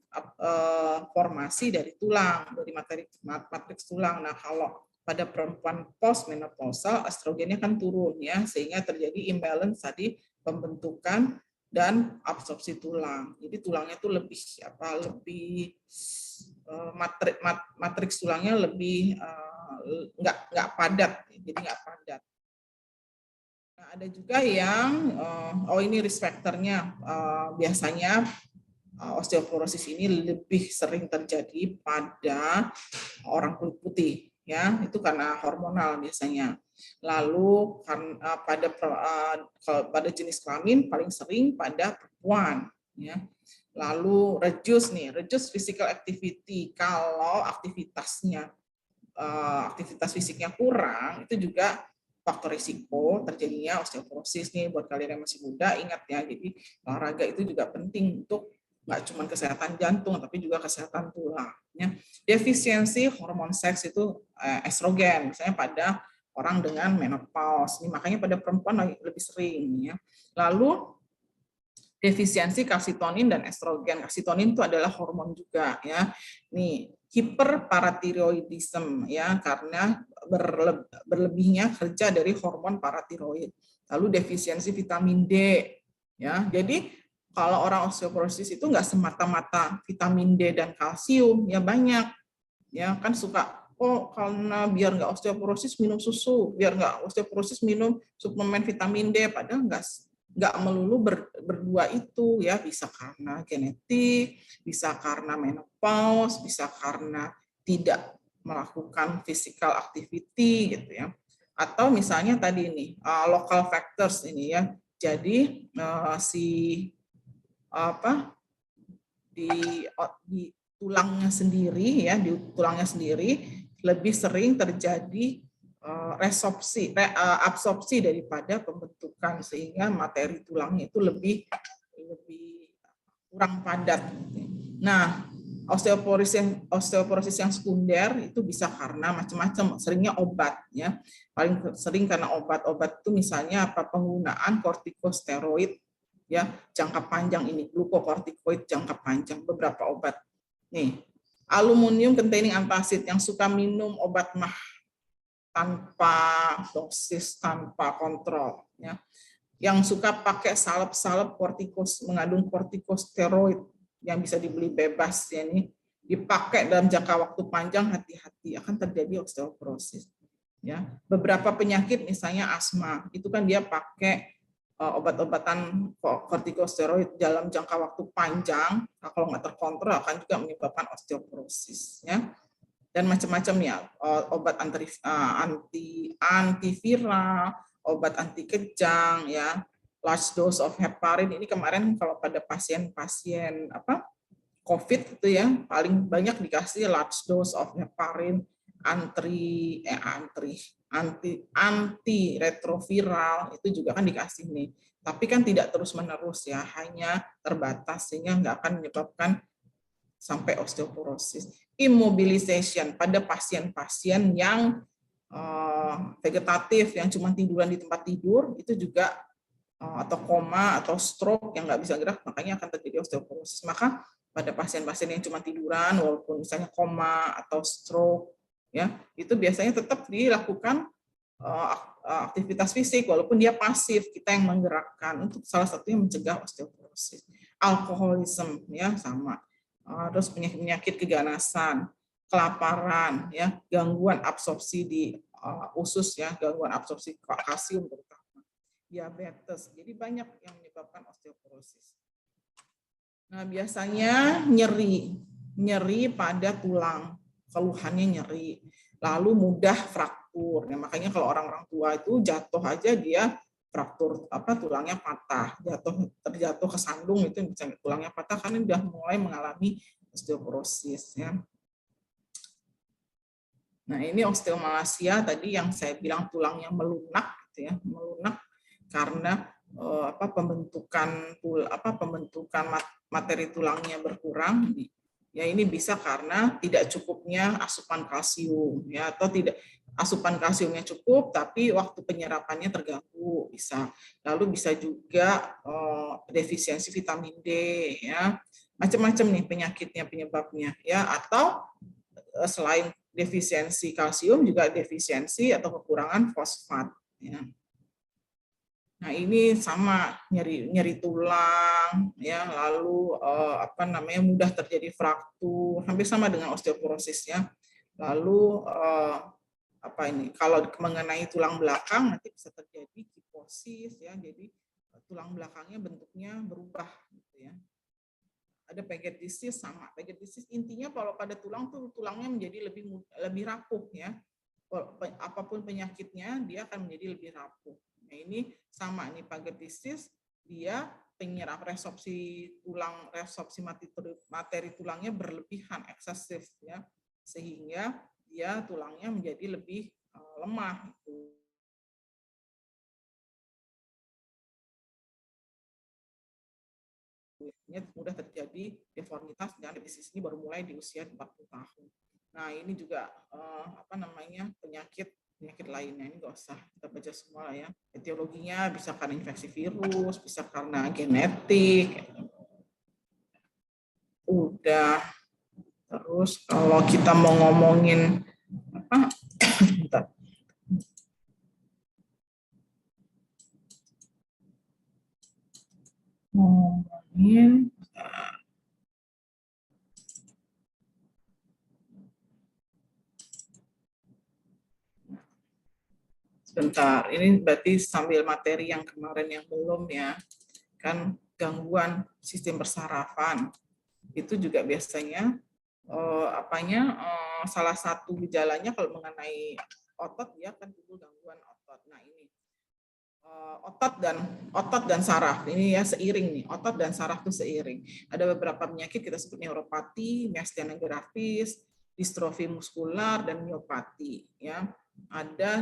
[SPEAKER 1] formasi dari tulang, dari matriks tulang. Nah, kalau pada perempuan postmenopausal estrogennya kan turun ya, sehingga terjadi imbalance tadi pembentukan dan absorpsi tulang. Jadi tulangnya itu lebih matriks tulangnya lebih nggak padat, jadi nggak padat. Nah, ada juga yang ini risk factor-nya, biasanya osteoporosis ini lebih sering terjadi pada orang kulit putih ya, itu karena hormonal biasanya. Lalu pada jenis kelamin paling sering pada perempuan ya. Lalu reduce physical activity, kalau aktivitas fisiknya kurang, itu juga faktor risiko terjadinya osteoporosis nih. Buat kalian yang masih muda, ingat ya, jadi olahraga itu juga penting untuk nggak cuma kesehatan jantung, tapi juga kesehatan tulang. Ya. Defisiensi hormon seks itu estrogen, misalnya pada orang dengan menopause. Ini makanya pada perempuan lebih sering. Ya. Lalu defisiensi kalsitonin dan estrogen. Kalsitonin itu adalah hormon juga. Ya. Nih, hiperparatiroidisme ya, karena berlebihnya kerja dari hormon paratiroid. Lalu defisiensi vitamin D. Ya, jadi kalau orang osteoporosis itu nggak semata-mata vitamin D dan kalsium, ya banyak, ya kan suka oh karena biar nggak osteoporosis minum susu, biar nggak osteoporosis minum suplemen vitamin D, padahal nggak melulu berdua itu ya, bisa karena genetik, bisa karena menopause, bisa karena tidak melakukan physical activity gitu ya, atau misalnya tadi ini local factors ini ya, jadi si apa di tulangnya sendiri ya, di tulangnya sendiri lebih sering terjadi absorpsi daripada pembentukan, sehingga materi tulangnya itu lebih kurang padat. Nah, osteoporosis yang sekunder itu bisa karena macam-macam, seringnya obat ya. Paling sering karena obat-obat itu misalnya penggunaan kortikosteroid ya, jangka panjang ini, glukokortikoid jangka panjang, beberapa obat. Nih, aluminium containing antacid, yang suka minum obat mah tanpa dosis, tanpa kontrol ya. Yang suka pakai salep-salep mengandung kortikosteroid yang bisa dibeli bebas ya, ini dipakai dalam jangka waktu panjang, hati-hati akan terjadi osteoporosis ya. Beberapa penyakit misalnya asma, itu kan dia pakai obat-obatan kortikosteroid dalam jangka waktu panjang, kalau nggak terkontrol akan juga menyebabkan osteoporosis ya. Dan macam-macam ya, obat antiviral, obat anti kejang ya, large dose of heparin. Ini kemarin kalau pada pasien-pasien COVID itu ya, paling banyak dikasih large dose of heparin, antiretroviral, itu juga kan dikasih nih. Tapi kan tidak terus-menerus ya, hanya terbatas, sehingga nggak akan menyebabkan sampai osteoporosis. Immobilization pada pasien-pasien yang vegetatif, yang cuma tiduran di tempat tidur, itu juga atau koma atau stroke yang nggak bisa gerak, makanya akan terjadi osteoporosis. Maka pada pasien-pasien yang cuma tiduran, walaupun misalnya koma atau stroke, ya itu biasanya tetap dilakukan aktivitas fisik, walaupun dia pasif, kita yang menggerakkan, untuk salah satunya mencegah osteoporosis. Alkoholisme ya sama, terus penyakit keganasan, kelaparan, ya gangguan absorpsi di usus ya, gangguan absorpsi kalsium terutama, diabetes. Jadi banyak yang menyebabkan osteoporosis. Nah, biasanya nyeri pada tulang, keluhannya nyeri, lalu mudah fraktur. Nah, makanya kalau orang-orang tua itu jatuh aja dia fraktur tulangnya patah, terjatuh ke sandung itu misalnya tulangnya patah karena sudah mulai mengalami osteoporosis ya. Nah, ini osteomalacia tadi yang saya bilang tulangnya melunak gitu ya, melunak karena pembentukan materi tulangnya berkurang ya. Ini bisa karena tidak cukupnya asupan kalsium ya, atau tidak asupan kalsiumnya cukup tapi waktu penyerapannya terganggu bisa. Lalu bisa juga defisiensi vitamin D ya, macam-macam nih penyakitnya, penyebabnya ya. Atau selain defisiensi kalsium juga defisiensi atau kekurangan fosfat ya. Nah, ini sama nyeri tulang ya, lalu mudah terjadi fraktur, hampir sama dengan osteoporosis ya. Lalu kalau mengenai tulang belakang nanti bisa terjadi kifosis ya, jadi tulang belakangnya bentuknya berubah gitu ya. Ada Paget disease sama. Paget disease intinya kalau pada tulang tuh tulangnya menjadi lebih rapuh ya. Apapun penyakitnya dia akan menjadi lebih rapuh. Nah, ini sama nih Paget disease, dia penyerap resorpsi materi tulangnya berlebihan, eksesif ya, sehingga dia tulangnya menjadi lebih lemah itu. Mudah terjadi deformitas dan disease ini baru mulai di usia 40 tahun. Nah, ini juga penyakit lainnya, ini nggak usah kita baca semua lah ya. Etiologinya bisa karena infeksi virus, bisa karena genetik. Udah. Terus kalau kita mau ngomongin ngomongin Bentar, ini berarti sambil materi yang kemarin yang belum ya. Kan gangguan sistem persarafan. Itu juga biasanya salah satu gejalanya kalau mengenai otot dia akan timbul gangguan otot. Nah, ini otot dan saraf ini ya seiring nih, otot dan saraf itu seiring. Ada beberapa penyakit kita sebut neuropati, miastenia gravis, distrofi muskular, dan miopati ya. Ada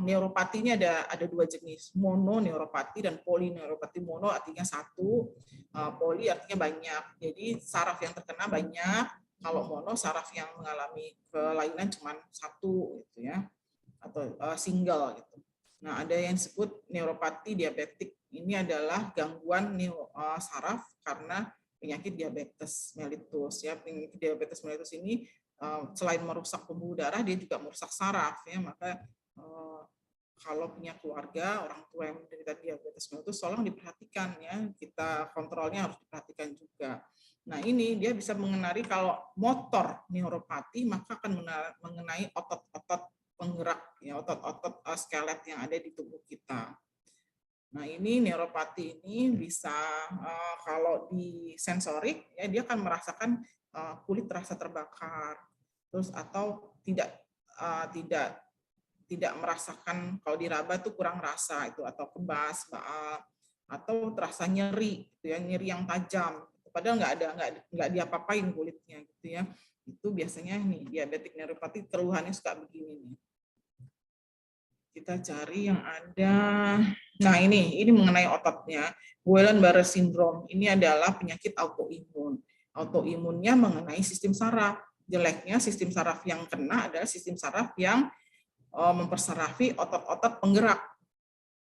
[SPEAKER 1] neuropati ini ada dua jenis, mononeuropati dan polineuropati. Mono artinya satu, poli artinya banyak. Jadi saraf yang terkena banyak, kalau mono saraf yang mengalami kelainan cuma satu gitu ya, atau single gitu. Nah, ada yang disebut neuropati diabetik. Ini adalah gangguan saraf karena penyakit diabetes mellitus ya. Penyakit diabetes mellitus ini selain merusak pembuluh darah, dia juga merusak saraf ya. Maka kalau punya keluarga orang tua yang menderita diabetes mellitus, tolong diperhatikan ya. Kita kontrolnya harus diperhatikan juga. Nah, ini dia bisa mengenari kalau motor neuropati, maka akan mengenai otot-otot penggerak ya, otot-otot skelet yang ada di tubuh kita. Nah, ini neuropati ini bisa kalau di sensorik ya dia akan merasakan kulit terasa terbakar, terus atau tidak merasakan, kalau diraba tuh kurang rasa itu, atau kebas, baal, atau terasa nyeri gitu ya, nyeri yang tajam. Padahal nggak diapa-apain kulitnya gitu ya. Itu biasanya nih diabetik neuropati keluhannya suka begini nih. Kita cari yang ada. Nah, ini mengenai ototnya. Guillain-Barré syndrome ini adalah penyakit autoimun. Autoimunnya mengenai sistem saraf. Jeleknya sistem saraf yang kena adalah sistem saraf yang mempersarafi otot-otot penggerak.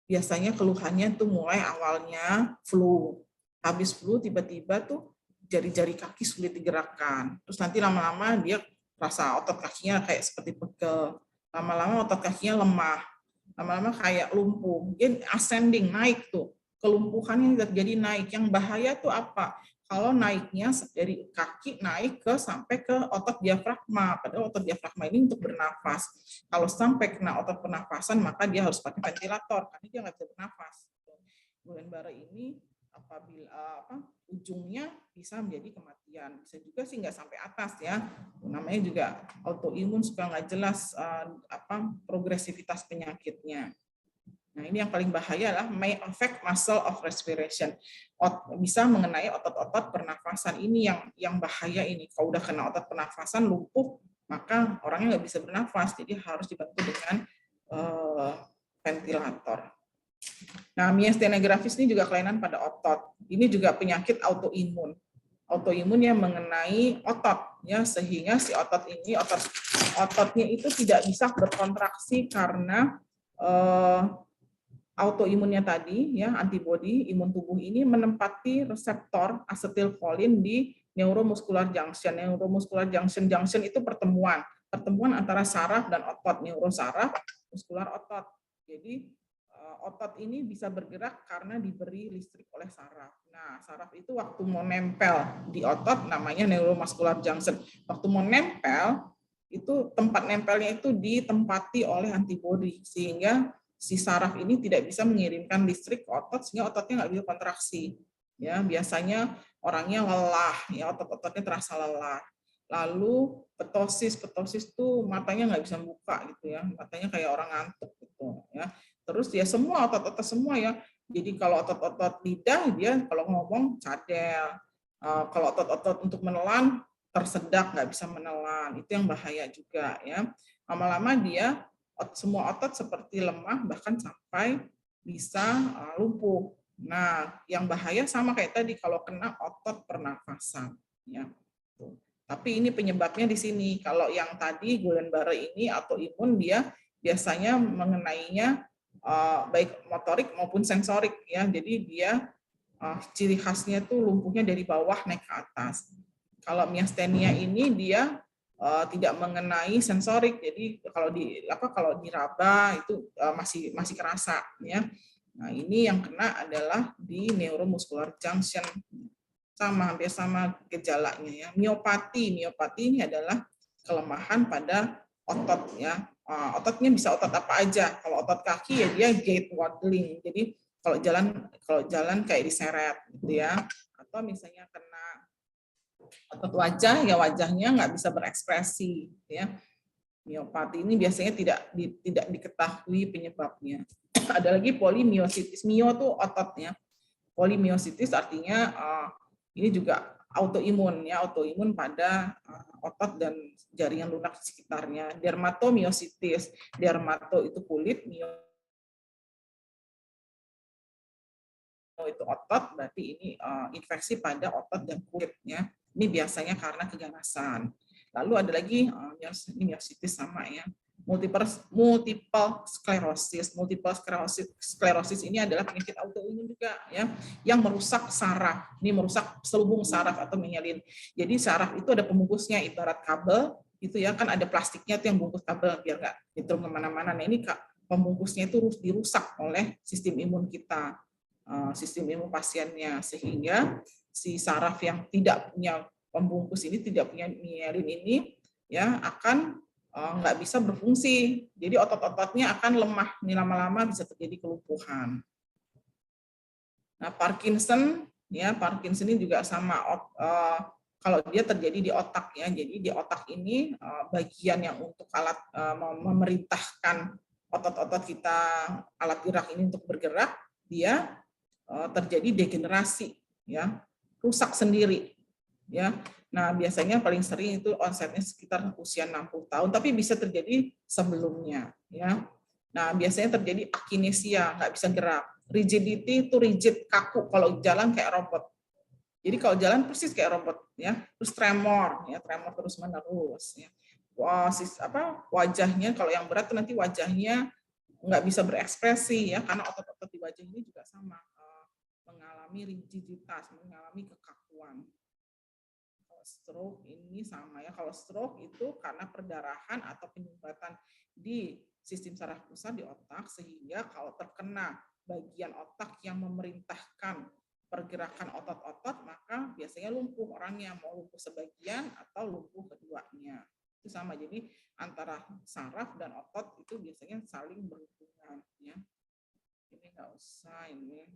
[SPEAKER 1] Biasanya keluhannya tuh mulai awalnya flu. Habis flu tiba-tiba tuh jari-jari kaki sulit digerakkan. Terus nanti lama-lama dia rasa otot kakinya kayak seperti pegel. Lama-lama otot kakinya lemah. Lama-lama kayak lumpuh. Dia ascending, naik tuh. Kelumpuhannya jadi naik. Yang bahaya tuh apa? Kalau naiknya dari kaki naik sampai ke otot diafragma. Padahal otot diafragma ini untuk bernafas. Kalau sampai kena otot pernafasan, maka dia harus pakai ventilator karena dia nggak bisa bernafas. Guillain-Barré ini apabila ujungnya bisa menjadi kematian. Bisa juga sih nggak sampai atas ya. Namanya juga autoimun, suka nggak jelas progresivitas penyakitnya. Nah, ini yang paling bahaya adalah may affect muscle of respiration. Bisa mengenai otot-otot pernafasan. Ini yang bahaya ini. Kalau udah kena otot pernafasan lumpuh, maka orangnya nggak bisa bernafas. Jadi harus dibantu dengan ventilator. Nah, miastenia gravis ini juga kelainan pada otot. Ini juga penyakit autoimun. Autoimun yang mengenai otot ya, sehingga si otot ini ototnya itu tidak bisa berkontraksi karena autoimunnya tadi ya, antibodi imun tubuh ini menempati reseptor asetilkolin di neuromuscular junction. Neuromuscular junction itu pertemuan antara saraf dan otot, neurosaraf, muskular otot. Jadi otot ini bisa bergerak karena diberi listrik oleh saraf. Nah, saraf itu waktu mau nempel di otot namanya neuromuscular junction. Waktu mau nempel, itu tempat nempelnya itu ditempati oleh antibodi, sehingga si saraf ini tidak bisa mengirimkan listrik ke otot, sehingga ototnya nggak bisa kontraksi. Ya, biasanya orangnya lelah, ya otot-ototnya terasa lelah. Lalu ptosis tuh matanya nggak bisa buka gitu ya, matanya kayak orang ngantuk gitu ya. Terus ya semua otot-otot semua ya. Jadi kalau otot-otot lidah dia kalau ngomong cadel. Kalau otot-otot untuk menelan tersedak, nggak bisa menelan. Itu yang bahaya juga ya. Lama-lama dia semua otot seperti lemah bahkan sampai bisa lumpuh. Nah, yang bahaya sama kayak tadi kalau kena otot pernafasan ya. Tapi ini penyebabnya di sini. Kalau yang tadi Guillain-Barré ini autoimun dia biasanya mengenainya baik motorik maupun sensorik ya. Jadi dia ciri khasnya tuh lumpuhnya dari bawah naik ke atas. Kalau miastenia ini dia tidak mengenai sensorik. Jadi kalau diraba itu masih kerasa ya. Nah, ini yang kena adalah di neuromuscular junction. Hampir sama gejalanya ya. Miopati ini adalah kelemahan pada otot ya. Ototnya bisa otot apa aja. Kalau otot kaki ya dia gait waddling. Jadi kalau jalan kayak diseret gitu ya. Atau misalnya kena otot wajah ya wajahnya nggak bisa berekspresi gitu ya. Miopati ini biasanya tidak diketahui penyebabnya. Ada lagi polimiositis. Mio tuh ototnya. Polimiositis artinya ini juga autoimun ya, autoimun pada otot dan jaringan lunak di sekitarnya. Dermatomiositis, dermato itu kulit, mio itu otot, berarti ini infeksi pada otot dan kulitnya. Ini biasanya karena keganasan. Lalu ada lagi miositis sama ya. Multiple sclerosis. Multiple sclerosis ini adalah penyakit autoimun juga ya, yang merusak saraf. Ini merusak selubung saraf atau myelin. Jadi saraf itu ada pembungkusnya ibarat kabel itu ya, kan ada plastiknya tuh yang bungkus kabel biar nggak nyetrum kemana-mana. Nah ini pembungkusnya itu dirusak oleh sistem imun kita, sistem imun pasiennya, sehingga si saraf yang tidak punya pembungkus ini, tidak punya myelin ini ya akan nggak bisa berfungsi. Jadi otot-ototnya akan lemah. Ini lama-lama bisa terjadi kelumpuhan. Nah, Parkinson ya, Parkinson ini juga sama. Kalau dia terjadi di otak ya, jadi di otak ini bagian yang untuk alat memerintahkan otot-otot kita, alat gerak ini untuk bergerak, dia terjadi degenerasi ya, rusak sendiri ya. Nah, biasanya paling sering itu onsetnya sekitar usia 60 tahun, tapi bisa terjadi sebelumnya ya. Nah, biasanya terjadi akinesia, nggak bisa gerak. Rigidity itu rigid, kaku, kalau jalan kayak robot. Jadi kalau jalan persis kayak robot ya. Terus tremor ya, tremor terus menerus ya. Wajahnya kalau yang berat tuh nanti wajahnya nggak bisa berekspresi ya, karena otot-otot di wajah ini juga sama mengalami rigiditas, mengalami kekakuan. Kalau stroke ini sama ya, kalau stroke itu karena perdarahan atau penyumbatan di sistem saraf pusat di otak, sehingga kalau terkena bagian otak yang memerintahkan pergerakan otot-otot, maka biasanya lumpuh orangnya, mau lumpuh sebagian atau lumpuh keduanya. Itu sama, jadi antara saraf dan otot itu biasanya saling berhubungan ya. Ini nggak usah, ini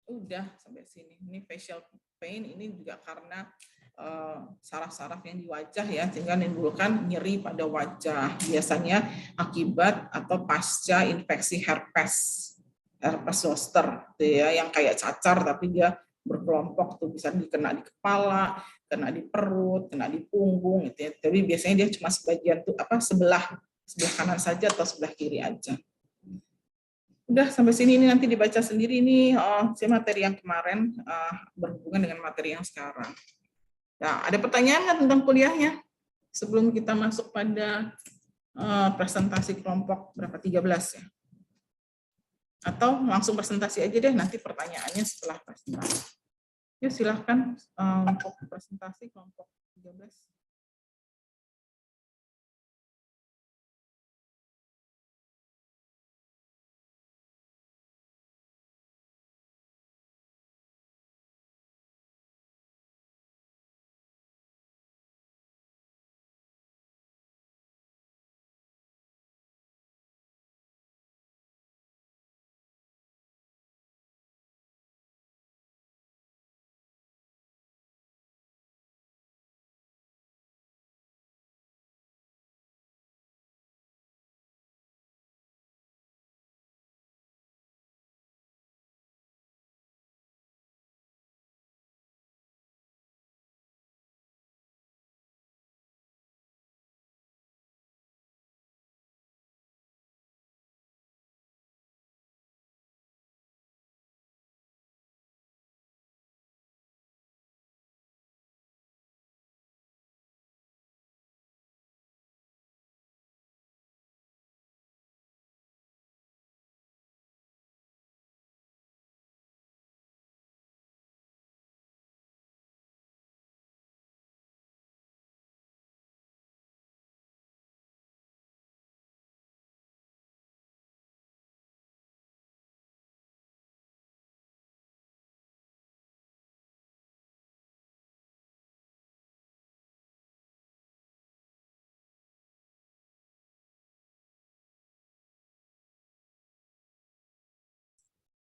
[SPEAKER 1] udah sampai sini. Ini facial pain ini juga karena saraf-saraf yang di wajah ya, sehingga menimbulkan nyeri pada wajah. Biasanya akibat atau pasca infeksi herpes zoster ya, yang kayak cacar tapi dia berkelompok tuh, bisa dikena di kepala, kena di perut, kena di punggung gitu ya. Tapi biasanya dia cuma sebagian tuh sebelah kanan saja atau sebelah kiri aja. Udah sampai sini, ini nanti dibaca sendiri ini materi yang kemarin berhubungan dengan materi yang sekarang. Nah, ada pertanyaan nggak tentang kuliahnya sebelum kita masuk pada presentasi kelompok berapa 13 ya? Atau langsung presentasi aja deh, nanti pertanyaannya setelah presentasi. Ya silahkan untuk presentasi kelompok 13.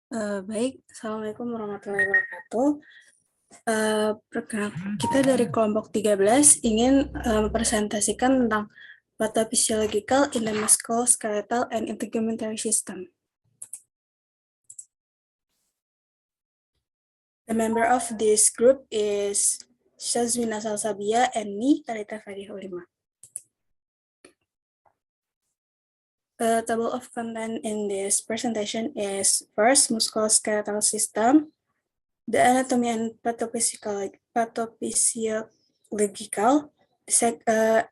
[SPEAKER 4] Baik, Assalamualaikum warahmatullahi wabarakatuh. Kita dari kelompok 13 ingin mempresentasikan tentang pathophysiological in the musculoskeletal and integumentary system. The member of this group is Shazwina Salsabia and me, Talita Fadihulima. The table of content in this presentation is first, musculoskeletal system, the anatomy and pathophysiological,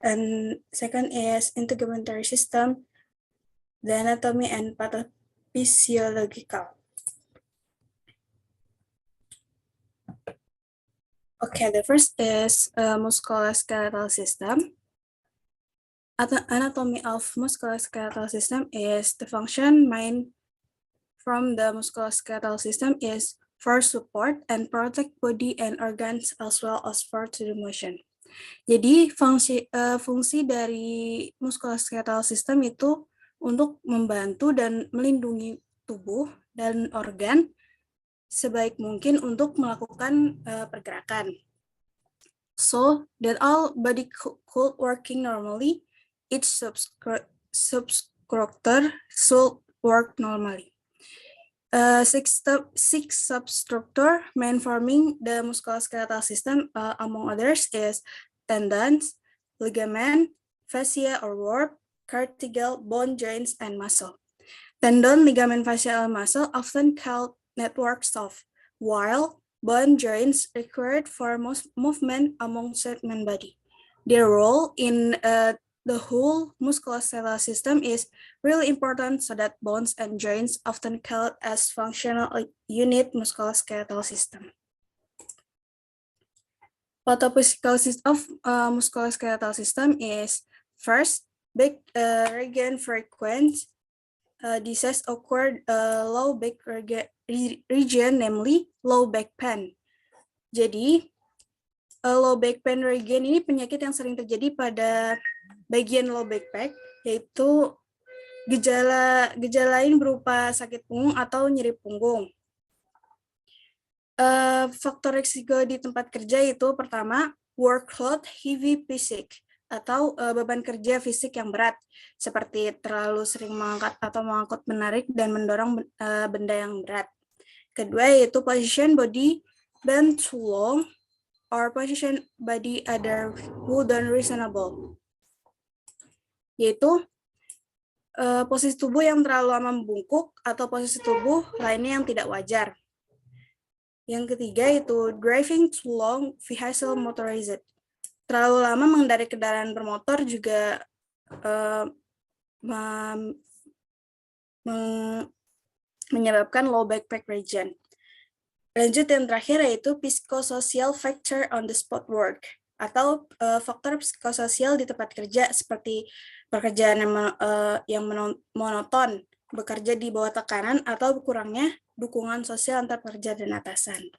[SPEAKER 4] and second is integumentary system, the anatomy and pathophysiological. Okay, the first is musculoskeletal system. Anatomy of musculoskeletal system is the function main from the musculoskeletal system is for support and protect body and organs as well as for to the motion. Jadi fungsi dari musculoskeletal system itu untuk membantu dan melindungi tubuh dan organ sebaik mungkin untuk melakukan pergerakan. So that all body could working normally, each substructure should work normally. Six substructure main forming the musculoskeletal system, among others, is tendons, ligament, fascia or warp, cartilage, bone joints, and muscle. Tendon, ligament, fascia, and muscle often called networks of, while bone joints required for most movement among segment body. Their role in the whole musculoskeletal system is really important so that bones and joints often called as functional unit musculoskeletal system. Pathophysiology of musculoskeletal system is first, back region frequent disease occurred low back region, namely low back pain. Jadi low back pain region ini penyakit yang sering terjadi pada bagian low back, yaitu gejala lain berupa sakit punggung atau nyeri punggung. Faktor risiko di tempat kerja itu pertama, workload heavy physique atau beban kerja fisik yang berat, seperti terlalu sering mengangkat atau mengangkut, menarik, dan mendorong benda yang berat. Kedua yaitu position body bent too long or position body other wooden reasonable, yaitu posisi tubuh yang terlalu lama membungkuk atau posisi tubuh lainnya yang tidak wajar. Yang ketiga itu driving too long vehicle motorized. Terlalu lama mengendarai kendaraan bermotor juga menyebabkan low back region. Lanjut yang terakhir yaitu psychosocial factor on the spot work atau faktor psikososial di tempat kerja seperti pekerjaan yang monoton, bekerja di bawah tekanan, atau kurangnya dukungan sosial antar pekerja dan atasan.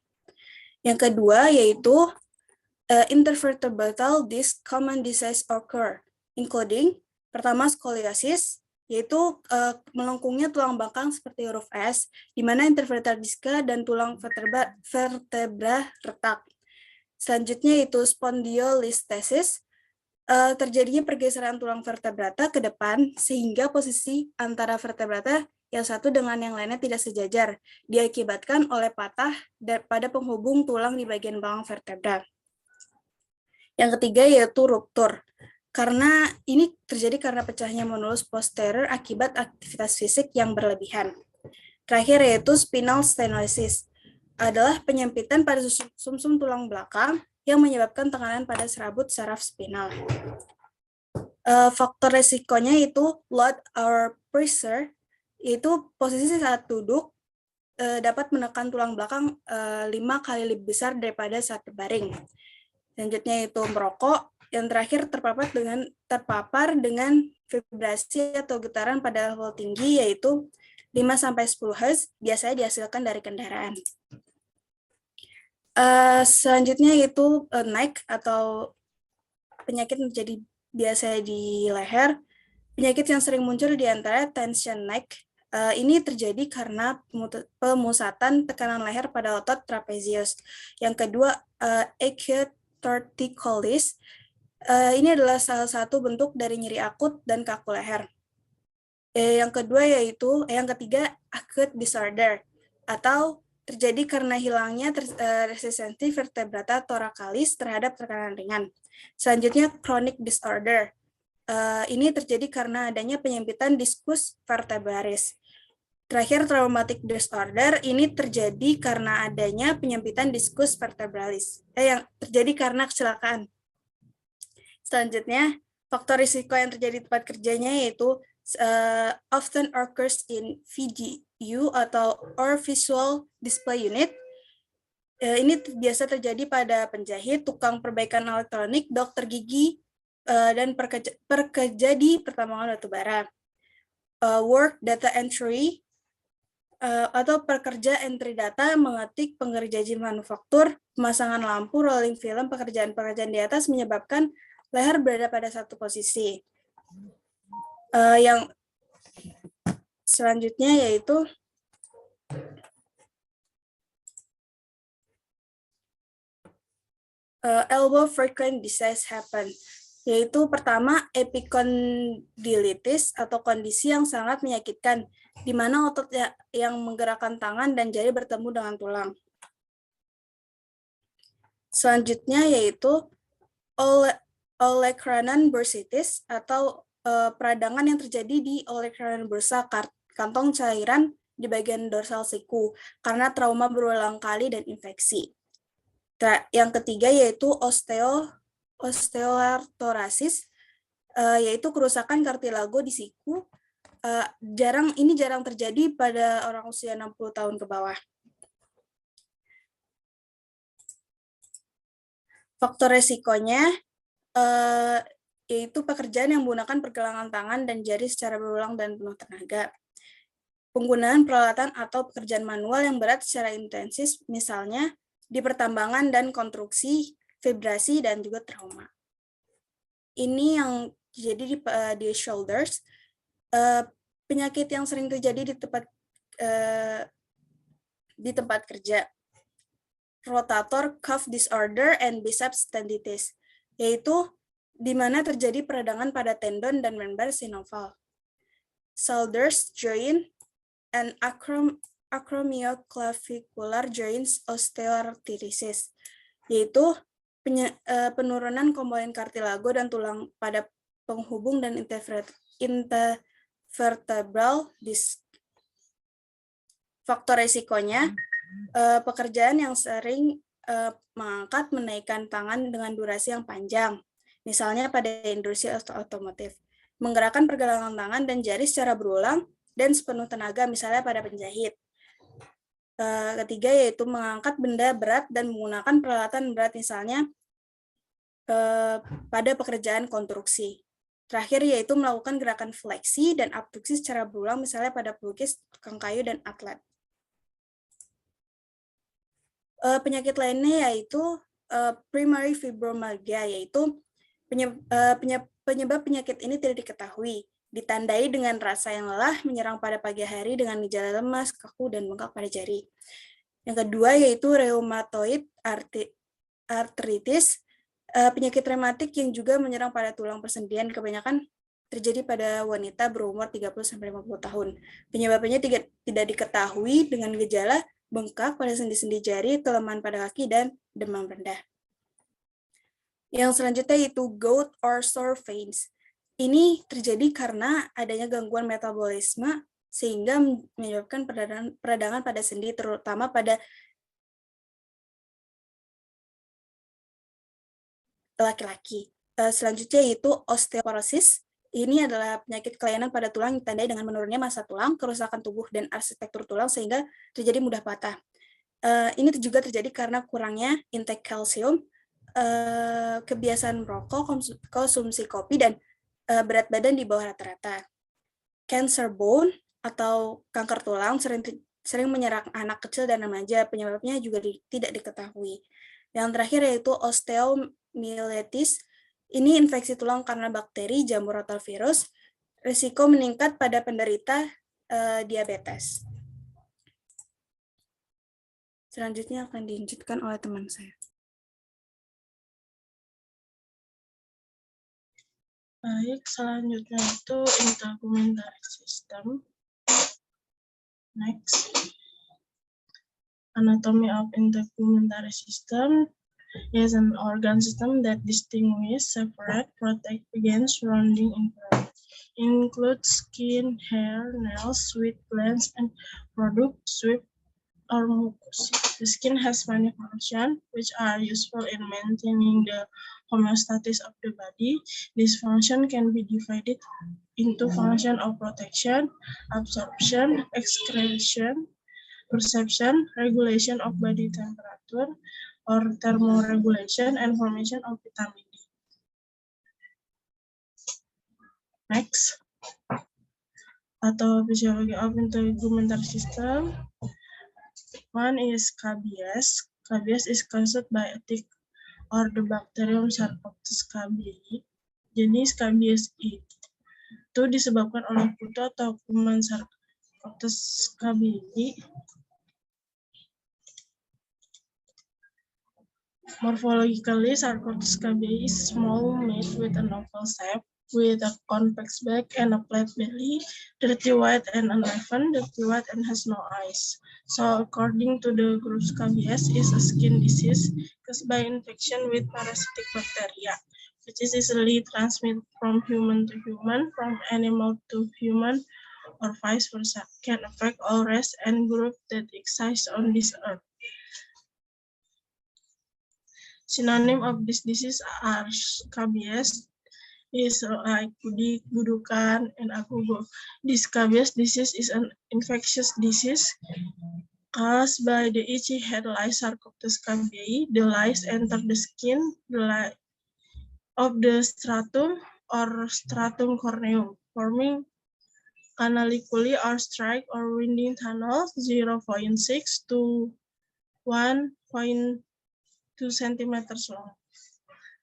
[SPEAKER 4] Yang kedua yaitu intervertebral disc common disease occur, including pertama skoliosis, yaitu melengkungnya tulang belakang seperti huruf S, di mana intervertebral disc dan tulang vertebra retak. Selanjutnya yaitu spondylolisthesis, terjadinya pergeseran tulang vertebrata ke depan sehingga posisi antara vertebrata yang satu dengan yang lainnya tidak sejajar, diakibatkan oleh patah pada penghubung tulang di bagian belakang vertebra. Yang ketiga yaitu ruptur, karena ini terjadi karena pecahnya monolus posterior akibat aktivitas fisik yang berlebihan. Terakhir yaitu spinal stenosis, adalah penyempitan pada sumsum tulang belakang yang menyebabkan tekanan pada serabut saraf spinal. Faktor resikonya itu load or pressure, yaitu posisi saat duduk dapat menekan tulang belakang 5 kali lebih besar daripada saat berbaring. Selanjutnya itu merokok. Yang terakhir terpapar dengan vibrasi atau getaran pada level tinggi yaitu 5-10 Hz, biasanya dihasilkan dari kendaraan. Selanjutnya yaitu neck atau penyakit menjadi biasa di leher. Penyakit yang sering muncul di antara tension neck, Ini terjadi karena pemusatan tekanan leher pada otot trapezius. Yang kedua, acute torticollis. Ini adalah salah satu bentuk dari nyeri akut dan kaku leher. Yang ketiga, acute disorder, atau terjadi karena hilangnya resistensi vertebrata thoracalis terhadap tekanan ringan. Selanjutnya, chronic disorder. Ini terjadi karena adanya penyempitan diskus vertebralis. Terakhir, traumatic disorder, ini terjadi karena adanya penyempitan diskus vertebralis, yang terjadi karena kecelakaan. Selanjutnya, faktor risiko yang terjadi di tempat kerjanya yaitu often occurs in VDU or visual display unit. Ini biasa terjadi pada penjahit, tukang perbaikan elektronik, dokter gigi, dan pekerja di pertambangan batubara. Work data entry atau pekerja entry data, mengetik, pengerjaan manufaktur, pemasangan lampu, rolling film, pekerjaan-pekerjaan di atas menyebabkan leher berada pada satu posisi. Yang selanjutnya yaitu elbow frequent disease happen, yaitu pertama epicondylitis atau kondisi yang sangat menyakitkan, di mana otot yang menggerakkan tangan dan jari bertemu dengan tulang. Selanjutnya yaitu olecranon bursitis atau peradangan yang terjadi di olecranon bursa, kantong cairan di bagian dorsal siku karena trauma berulang kali dan infeksi. Yang ketiga yaitu osteoarthrosis, yaitu kerusakan kartilago di siku. Ini jarang terjadi pada orang usia 60 tahun ke bawah. Faktor resikonya yaitu pekerjaan yang menggunakan pergelangan tangan dan jari secara berulang dan penuh tenaga. Penggunaan peralatan atau pekerjaan manual yang berat secara intensif, misalnya di pertambangan dan konstruksi, vibrasi, dan juga trauma. Ini yang terjadi di shoulders. Penyakit yang sering terjadi di tempat kerja. Rotator cuff disorder and biceps tendinitis, yaitu di mana terjadi peradangan pada tendon dan member sinovial. Shoulders joint and acromioclavicular joints osteoarthritis, yaitu penurunan komponen kartilago dan tulang pada penghubung dan intervertebral disc. Faktor resikonya, pekerjaan yang sering mengangkat menaikkan tangan dengan durasi yang panjang, misalnya pada industri otomotif, menggerakkan pergelangan tangan dan jari secara berulang dan sepenuh tenaga, misalnya pada penjahit. Ketiga yaitu mengangkat benda berat dan menggunakan peralatan berat, misalnya pada pekerjaan konstruksi. Terakhir yaitu melakukan gerakan fleksi dan abduksi secara berulang, misalnya pada pelukis, tukang kayu, dan atlet. Penyakit lainnya yaitu primary fibromyalgia, yaitu penyebab penyakit ini tidak diketahui, ditandai dengan rasa yang lelah menyerang pada pagi hari dengan gejala lemas, kaku, dan bengkak pada jari. Yang kedua yaitu rheumatoid arthritis, penyakit rematik yang juga menyerang pada tulang persendian, kebanyakan terjadi pada wanita berumur 30-50 tahun. Penyebabnya tidak diketahui dengan gejala bengkak pada sendi-sendi jari, kelemahan pada kaki, dan demam rendah. Yang selanjutnya yaitu gout or sore veins. Ini terjadi karena adanya gangguan metabolisme sehingga menyebabkan peradangan pada sendi, terutama pada laki-laki. Selanjutnya yaitu osteoporosis. Ini adalah penyakit kelainan pada tulang yang ditandai dengan menurunnya massa tulang, kerusakan tubuh dan arsitektur tulang sehingga terjadi mudah patah. Ini juga terjadi karena kurangnya intake kalsium, kebiasaan merokok, konsumsi kopi, dan berat badan di bawah rata-rata. Cancer bone atau kanker tulang sering menyerang anak kecil dan remaja, penyebabnya juga tidak diketahui. Yang terakhir yaitu osteomyelitis. Ini infeksi tulang karena bakteri, jamur, atau virus. Risiko meningkat pada penderita diabetes. Selanjutnya akan dilanjutkan oleh teman saya.
[SPEAKER 5] Baik, selanjutnya itu integumentary system. Next. Anatomy of integumentary system is an organ system that distinguishes, separate, protect against surrounding environment. Includes skin, hair, nails, sweat glands, and product sweat or mucus. The skin has many functions which are useful in maintaining the homeostasis of the body. This function can be divided into function of protection, absorption, excretion, perception, regulation of body temperature, or thermoregulation, and formation of vitamin D. Next, pathophysiology of integumentary system. One is scabies. Scabies is caused by a tick or the bacterium Sarcoptes scabiei. Jadi scabies itu disebabkan oleh kutu atau kuman Sarcoptes scabiei. Morphologically, Sarcoptes scabiei is small meat with an oval shape, with a convex back and a flat belly, dirty white and unleavened, dirty white and has no eyes. So according to the group, scabies is a skin disease caused by infection with parasitic bacteria, which is easily transmitted from human to human, from animal to human, or vice versa, can affect all race and group that exist on this earth. Synonym of this disease are scabies, is like kudik, gudukan, and akugo. This scabies disease is an infectious disease caused by the itchy head lice Sarcoptes scabiei. The lice enter the skin of the stratum or stratum corneum, forming canaliculi or strike or winding tunnels 0.6 to 1.2 centimeters long.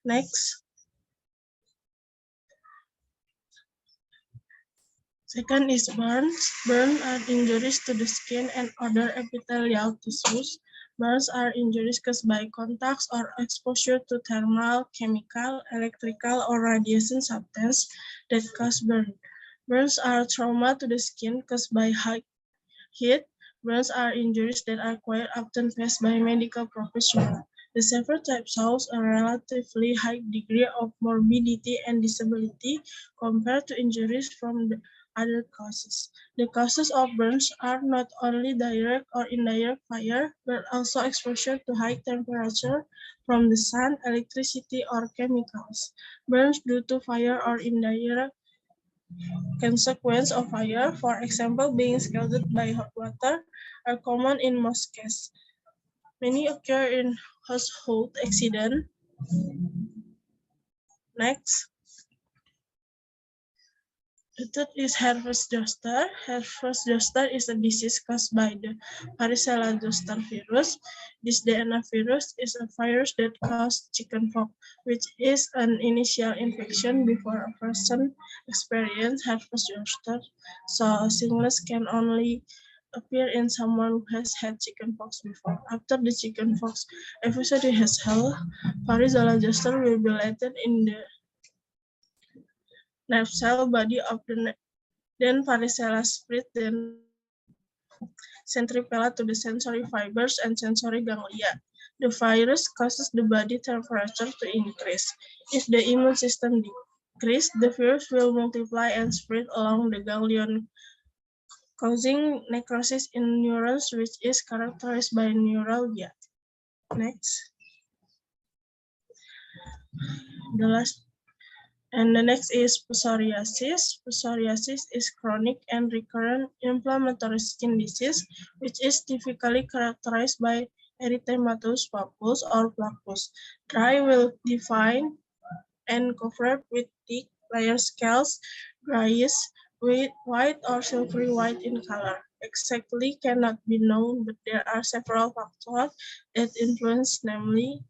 [SPEAKER 5] Next. Second is burns. Burns are injuries to the skin and other epithelial tissues. Burns are injuries caused by contacts or exposure to thermal, chemical, electrical, or radiation substance that cause burn. Burns are trauma to the skin caused by high heat. Burns are injuries that are quite often faced by medical professionals. The severe type shows a relatively high degree of morbidity and disability compared to injuries from the other causes. The causes of burns are not only direct or indirect fire, but also exposure to high temperature from the sun, electricity, or chemicals. Burns due to fire or indirect consequence of fire, for example, being scalded by hot water, are common in most cases. Many occur in household accidents. Next. The third is herpes zoster. Herpes zoster is a disease caused by the varicella zoster virus. This DNA virus is a virus that causes chickenpox, which is an initial infection before a person experiences herpes zoster. So syphilis can only appear in someone who has had chickenpox before. After the chickenpox episode has held, varicella zoster will be latent in the nerve cell body of the neck. Then varicella spread then centripela to the sensory fibers and sensory ganglia. The virus causes the body temperature to increase. If the immune system decreases, the virus will multiply and spread along the ganglion, causing necrosis in neurons, which is characterized by neuralgia. Next. The next is psoriasis. Psoriasis is chronic and recurrent inflammatory skin disease, which is typically characterized by erythematous papules or plaques. Dry will define and covered with thick layer scales, grayish, white or silvery white in color. Exactly cannot be known, but there are several factors that influence, namely,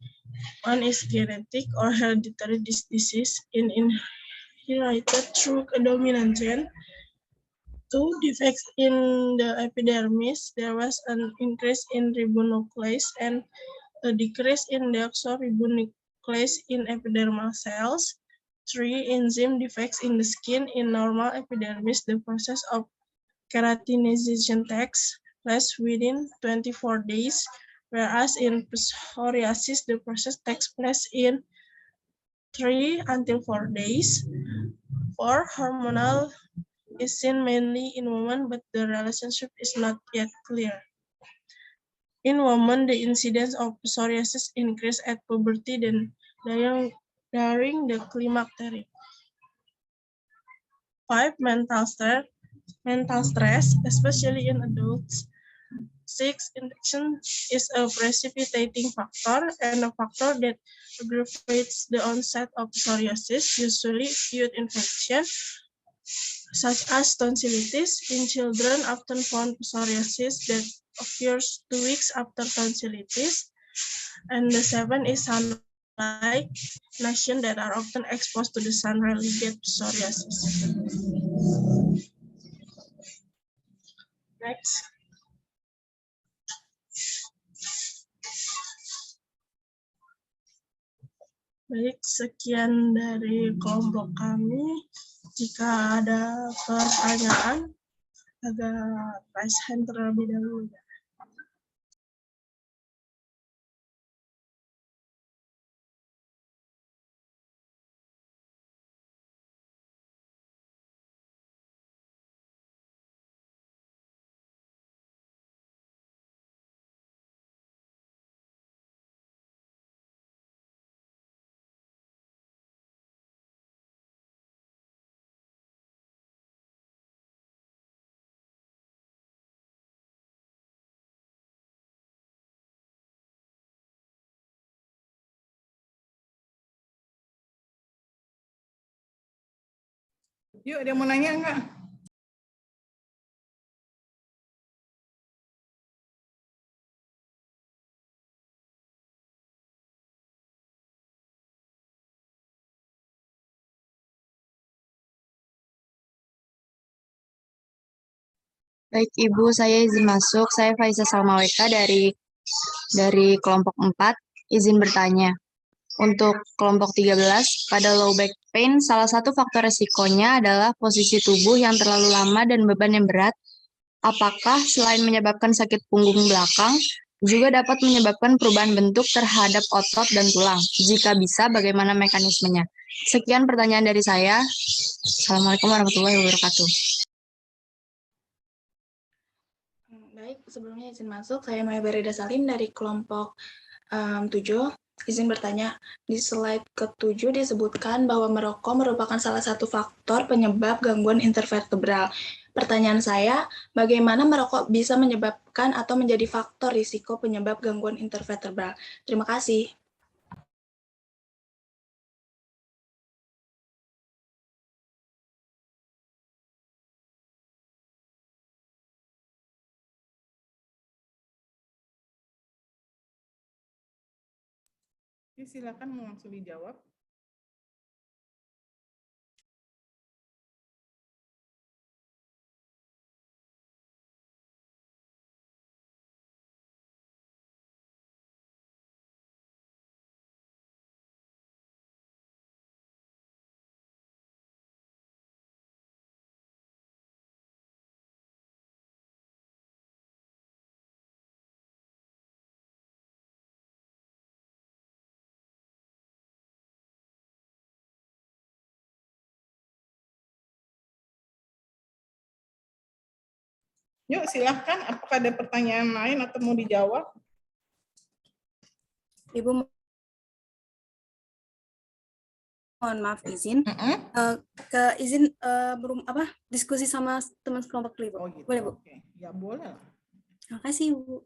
[SPEAKER 5] one is genetic or hereditary disease inherited through a dominant gene. two defects in the epidermis. There was an increase in ribonuclease and a decrease in deoxyribonuclease in epidermal cells. 3. Enzyme defects in the skin. In normal epidermis, the process of keratinization takes place within 24 days, whereas in psoriasis, the process takes place in 3 until 4 days. 4. Hormonal is seen mainly in women, but the relationship is not yet clear. In women, the incidence of psoriasis increase at puberty than during the climacteric. 5. Mental stress, especially in adults. 6. Infection is a precipitating factor and a factor that aggravates the onset of psoriasis, usually acute infection, such as tonsillitis. In children, often found psoriasis that occurs 2 weeks after tonsillitis. And the 7 is sunlight. Nations that are often exposed to the sun rarely get psoriasis. Next. Baik, sekian dari kelompok kami. Jika ada pertanyaan, agak raise hand terlebih dahulu.
[SPEAKER 1] Yuk, ada yang mau nanya enggak?
[SPEAKER 6] Baik Ibu, saya izin masuk. Saya Faiza Salmaweka dari kelompok 4. Izin bertanya. Untuk kelompok 13, pada low back pain, salah satu faktor resikonya adalah posisi tubuh yang terlalu lama dan beban yang berat. Apakah selain menyebabkan sakit punggung belakang, juga dapat menyebabkan perubahan bentuk terhadap otot dan tulang? Jika bisa, bagaimana mekanismenya? Sekian pertanyaan dari saya. Assalamualaikum warahmatullahi wabarakatuh.
[SPEAKER 4] Baik, sebelumnya izin masuk. Saya Maya Berida Salim dari kelompok 7. Izin bertanya, di slide ke-7 disebutkan bahwa merokok merupakan salah satu faktor penyebab gangguan intervertebral. Pertanyaan saya, bagaimana merokok bisa menyebabkan atau menjadi faktor risiko penyebab gangguan intervertebral? Terima kasih.
[SPEAKER 1] Silakan langsung dijawab. Yuk, silahkan. Apakah ada pertanyaan lain atau mau dijawab?
[SPEAKER 4] Ibu mohon maaf izin. Izin diskusi sama teman kelompok dulu, Ibu.
[SPEAKER 1] Oh, gitu.
[SPEAKER 4] Boleh, Bu?
[SPEAKER 1] Oke. Ya, boleh.
[SPEAKER 4] Terima kasih, Bu.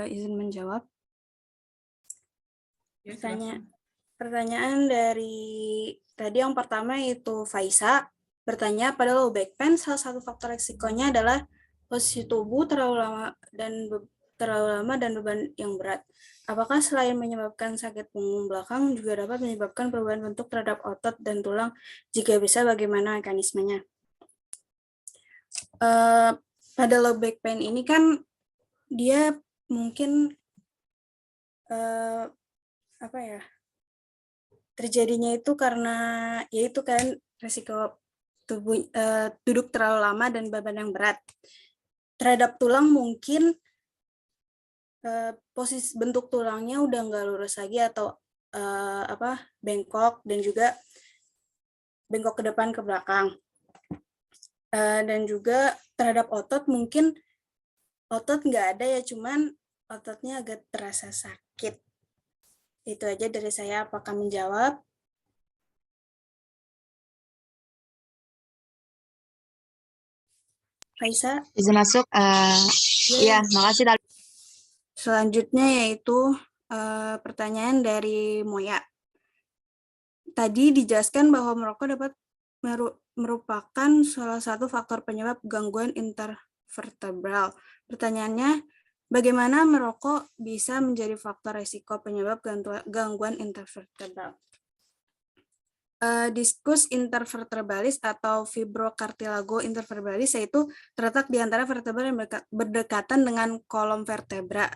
[SPEAKER 4] izin menjawab.
[SPEAKER 1] Ya, silakan.
[SPEAKER 4] Pertanyaan dari tadi yang pertama itu Faisa bertanya, pada low back pain salah satu faktor resikonya adalah posisi tubuh terlalu lama dan beban yang berat. Apakah selain menyebabkan sakit punggung belakang juga dapat menyebabkan perubahan bentuk terhadap otot dan tulang? Jika bisa, bagaimana mekanismenya? Pada low back pain ini kan dia mungkin terjadinya itu karena yaitu kan resiko tubuh duduk terlalu lama dan beban yang berat. Terhadap tulang mungkin posisi bentuk tulangnya udah nggak lurus lagi atau bengkok dan juga bengkok ke depan ke belakang. Dan juga terhadap otot mungkin otot nggak ada ya, cuman ototnya agak terasa sakit. Itu aja dari saya. Apakah menjawab? Faisa?
[SPEAKER 6] Izin masuk. Iya, makasih.
[SPEAKER 4] Selanjutnya yaitu pertanyaan dari Moya. Tadi dijelaskan bahwa merokok dapat merupakan salah satu faktor penyebab gangguan intervertebral. Pertanyaannya, bagaimana merokok bisa menjadi faktor resiko penyebab gangguan intervertebral? Diskus intervertebralis atau fibrocartilago intervertebralis yaitu terletak di antara vertebra yang berdekatan dengan kolom vertebra.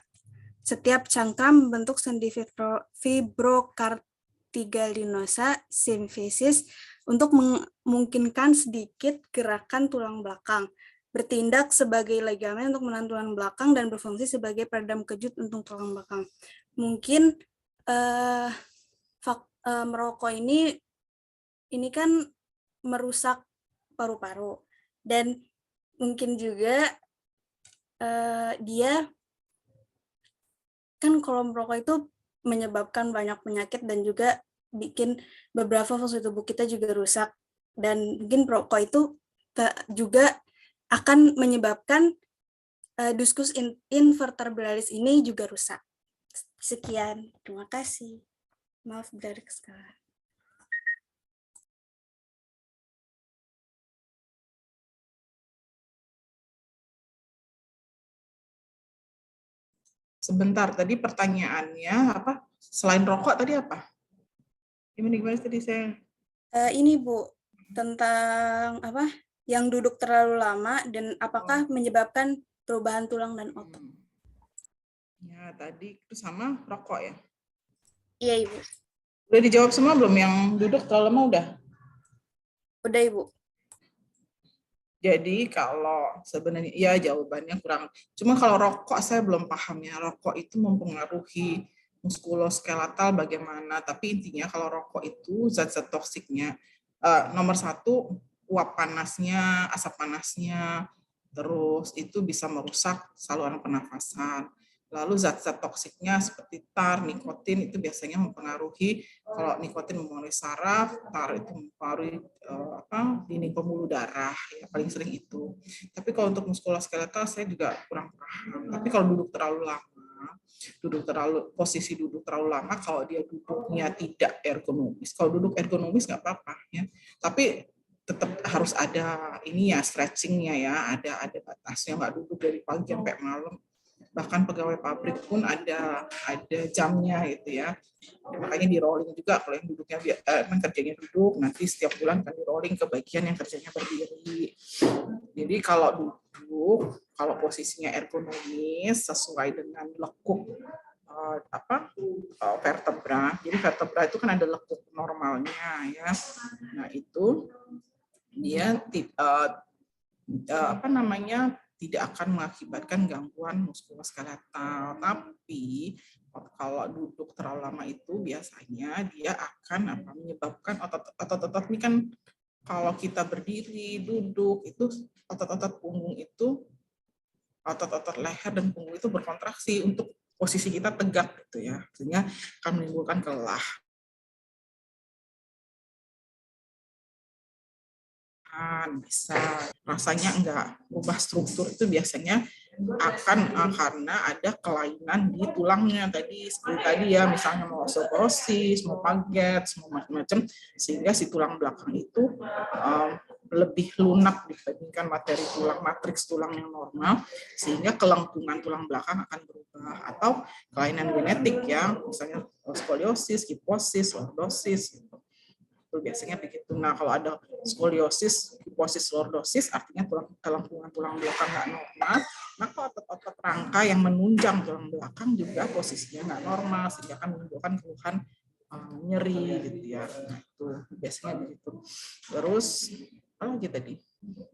[SPEAKER 4] Setiap cangkram membentuk sendi fibrocartilaginosa simfisis untuk memungkinkan sedikit gerakan tulang belakang, bertindak sebagai ligamen untuk menahan tulang belakang dan berfungsi sebagai peredam kejut untuk tulang belakang. Mungkin merokok ini kan merusak paru-paru dan mungkin juga dia kan kalau merokok itu menyebabkan banyak penyakit dan juga bikin beberapa fungsi tubuh kita juga rusak, dan mungkin merokok itu juga akan menyebabkan diskus intervertebralis ini juga rusak. Sekian, terima kasih. Maaf dari kesalahan.
[SPEAKER 1] Sebentar, tadi pertanyaannya apa? Selain rokok tadi apa? Gimana tadi saya?
[SPEAKER 4] Ini Bu, tentang apa? Yang duduk terlalu lama dan apakah menyebabkan perubahan tulang dan otot?
[SPEAKER 1] Ya, tadi itu sama rokok ya?
[SPEAKER 4] Iya, Ibu.
[SPEAKER 1] Udah dijawab semua belum yang duduk terlalu lama udah?
[SPEAKER 4] Udah, Ibu.
[SPEAKER 1] Jadi kalau sebenarnya ya jawabannya kurang. Cuma kalau rokok saya belum paham ya. Rokok itu mempengaruhi muskuloskeletal bagaimana. Tapi intinya kalau rokok itu zat-zat toksiknya nomor satu uap panasnya, asap panasnya, terus itu bisa merusak saluran pernafasan. Lalu zat-zat toksiknya seperti tar, nikotin itu biasanya mempengaruhi, kalau nikotin mempengaruhi saraf, tar itu mempengaruhi dinding pembuluh darah, ya paling sering itu. Tapi kalau untuk muskuloskeletal saya juga kurang paham. Tapi kalau posisi duduk terlalu lama, kalau dia duduknya tidak ergonomis. Kalau duduk ergonomis nggak apa-apa ya. Tapi tetap harus ada ini ya, stretchingnya ya, ada batasnya, nggak duduk dari pagi sampai malam. Bahkan pegawai pabrik pun ada jamnya gitu ya. Makanya di rolling juga kalau yang duduknya kerjanya duduk, nanti setiap bulan kan di rolling ke bagian yang kerjanya berdiri. Jadi kalau duduk, kalau posisinya ergonomis sesuai dengan lekuk vertebra. Jadi vertebra itu kan ada lekuk normalnya ya. Nah itu dia tidak akan mengakibatkan gangguan muskuloskeletal. Tapi kalau duduk terlalu lama itu biasanya dia akan menyebabkan otot-otot ini kan, kalau kita berdiri, duduk, itu otot-otot punggung itu, otot-otot leher dan punggung itu berkontraksi untuk posisi kita tegak gitu ya. Sehingga akan menimbulkan kelelahan. Bisa rasanya enggak, ubah struktur itu biasanya karena ada kelainan di tulangnya seperti tadi ya, misalnya mau osteoporosis, mau paget, mau macam-macam, sehingga si tulang belakang itu lebih lunak dibandingkan materi tulang, matriks tulang yang normal, sehingga kelengkungan tulang belakang akan berubah. Atau kelainan genetik ya, misalnya skoliosis, kiposis, lordosis gitu. Itu biasanya begitu. Nah, kalau ada skoliosis, kiposis, lordosis, artinya kelengkungan tulang belakang nggak normal, maka otot-otot rangka yang menunjang tulang belakang juga posisinya nggak normal, sehingga akan menimbulkan keluhan nyeri gitu ya. Nah, itu biasanya begitu. Terus apa lagi tadi?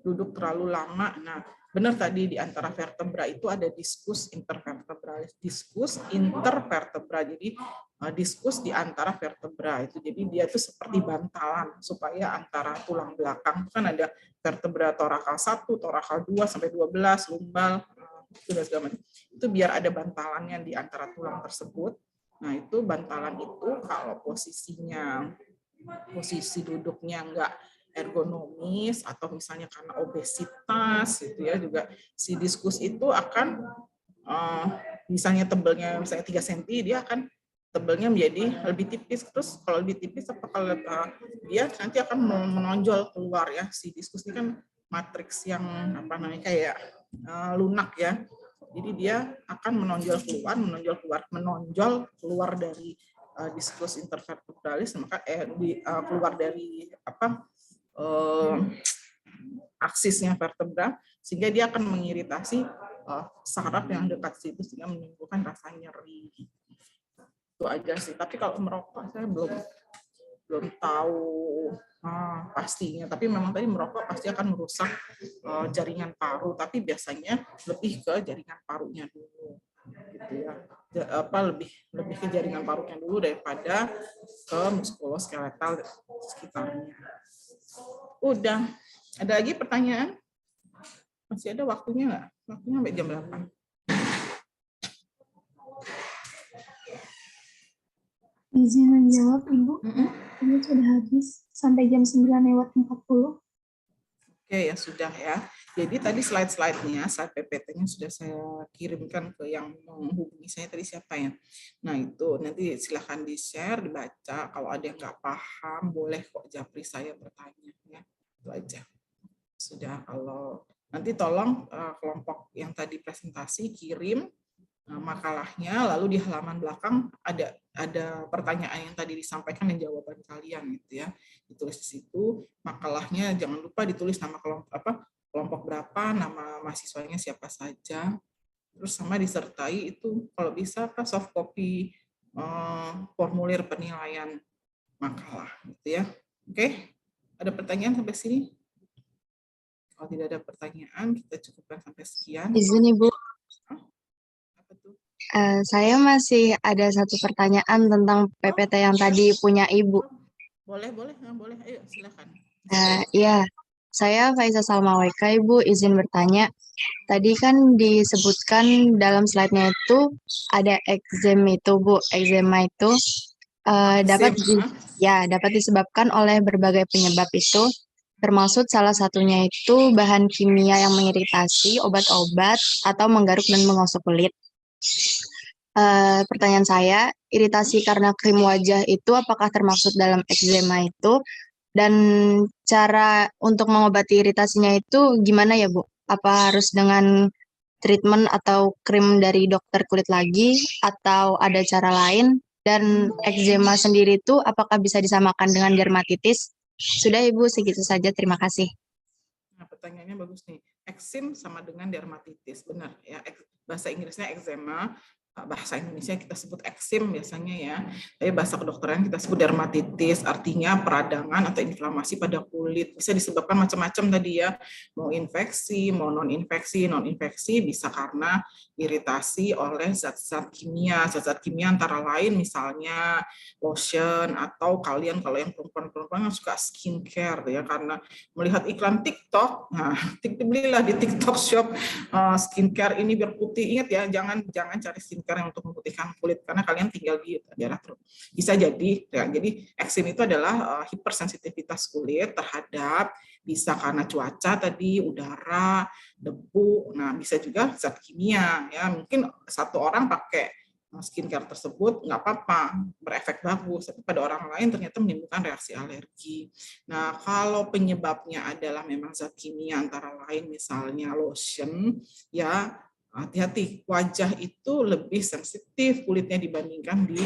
[SPEAKER 1] Duduk terlalu lama. Nah, benar tadi di antara vertebra itu ada diskus intervertebralis, diskus intervertebra. Jadi diskus di antara vertebra itu. Jadi dia itu seperti bantalan supaya antara tulang belakang kan ada vertebra torakal 1, torakal 2 sampai 12, lumbal, itu dan segala macam. Itu biar ada bantalannya di antara tulang tersebut. Nah, itu bantalan itu kalau posisi duduknya enggak ergonomis atau misalnya karena obesitas gitu ya, juga si diskus itu akan misalnya tebelnya misalnya 3 cm, dia akan tebelnya menjadi lebih tipis. Terus kalau lebih tipis apakah dia nanti akan menonjol keluar ya. Si diskus ini kan matriks yang kayak lunak ya. Jadi dia akan menonjol keluar dari diskus intervertebralis, maka keluar dari aksisnya vertebra, sehingga dia akan mengiritasi saraf yang dekat situ sehingga menimbulkan rasa nyeri. Itu aja sih. Tapi kalau merokok saya belum tahu pastinya, tapi memang tadi merokok pasti akan merusak jaringan paru, tapi biasanya lebih ke jaringan parunya dulu gitu ya. Lebih ke jaringan parunya dulu daripada ke muskuloskeletal sekitarnya. Udah. Ada lagi pertanyaan? Masih ada waktunya nggak? Waktunya sampai jam 8.
[SPEAKER 7] Izin menjawab, Ibu. Ini sudah habis sampai jam 9:40.
[SPEAKER 1] Oke, ya sudah ya. Jadi tadi slide-nya, slide PPT-nya sudah saya kirimkan ke yang menghubungi saya tadi siapa ya. Nah itu nanti silahkan di-share, dibaca. Kalau ada yang nggak paham, boleh kok japri saya bertanya ya. Itu aja. Sudah, kalau nanti tolong kelompok yang tadi presentasi kirim makalahnya, lalu di halaman belakang ada pertanyaan yang tadi disampaikan dan jawaban kalian gitu ya. Ditulis di situ, makalahnya jangan lupa ditulis nama kelompok berapa, nama mahasiswanya siapa saja, terus sama disertai itu kalau bisa soft copy formulir penilaian makalah gitu ya. Oke, ada pertanyaan sampai sini? Kalau tidak ada pertanyaan, kita cukupkan sampai sekian.
[SPEAKER 6] Izin Ibu.
[SPEAKER 1] Apa tuh?
[SPEAKER 6] Saya masih ada satu pertanyaan tentang PPT yang tadi punya Ibu.
[SPEAKER 1] Boleh. Ayo silakan.
[SPEAKER 6] Iya, saya Faiza Salma WK, Ibu, izin bertanya. Tadi kan disebutkan dalam slide-nya itu ada eczema itu, Bu. Eczema itu dapat disebabkan oleh berbagai penyebab itu, termasuk salah satunya itu bahan kimia yang mengiritasi, obat-obat, atau menggaruk dan menggosok kulit. Pertanyaan saya, iritasi karena krim wajah itu apakah termasuk dalam eczema itu? Dan cara untuk mengobati iritasinya itu gimana ya, Bu? Apa harus dengan treatment atau krim dari dokter kulit lagi, atau ada cara lain? Dan eczema sendiri itu apakah bisa disamakan dengan dermatitis? Sudah Ibu, segitu saja. Terima kasih.
[SPEAKER 1] Nah, pertanyaannya bagus nih. Eksim sama dengan dermatitis, benar ya. Bahasa Inggrisnya eczema, bahasa Indonesia kita sebut eksim biasanya ya. Tapi bahasa kedokteran kita sebut dermatitis, artinya peradangan atau inflamasi pada kulit. Bisa disebabkan macam-macam tadi ya. Mau infeksi, mau non-infeksi. Non-infeksi bisa karena iritasi oleh zat-zat kimia. Zat-zat kimia antara lain misalnya lotion, atau kalian kalau yang perempuan perempuan-perempuan yang suka skincare ya, karena melihat iklan TikTok. Nah, belilah di TikTok Shop skincare ini biar putih. Ingat ya, jangan cari skincare yang untuk memutihkan kulit karena kalian tinggal di daerah bisa jadi ya. Jadi eksim itu adalah hipersensitivitas kulit terhadap, bisa karena cuaca tadi, udara, debu. Nah, bisa juga zat kimia ya. Mungkin satu orang pakai skincare tersebut nggak apa-apa, berefek bagus, tapi pada orang lain ternyata menimbulkan reaksi alergi. Nah, kalau penyebabnya adalah memang zat kimia antara lain misalnya lotion, ya hati-hati, wajah itu lebih sensitif kulitnya dibandingkan di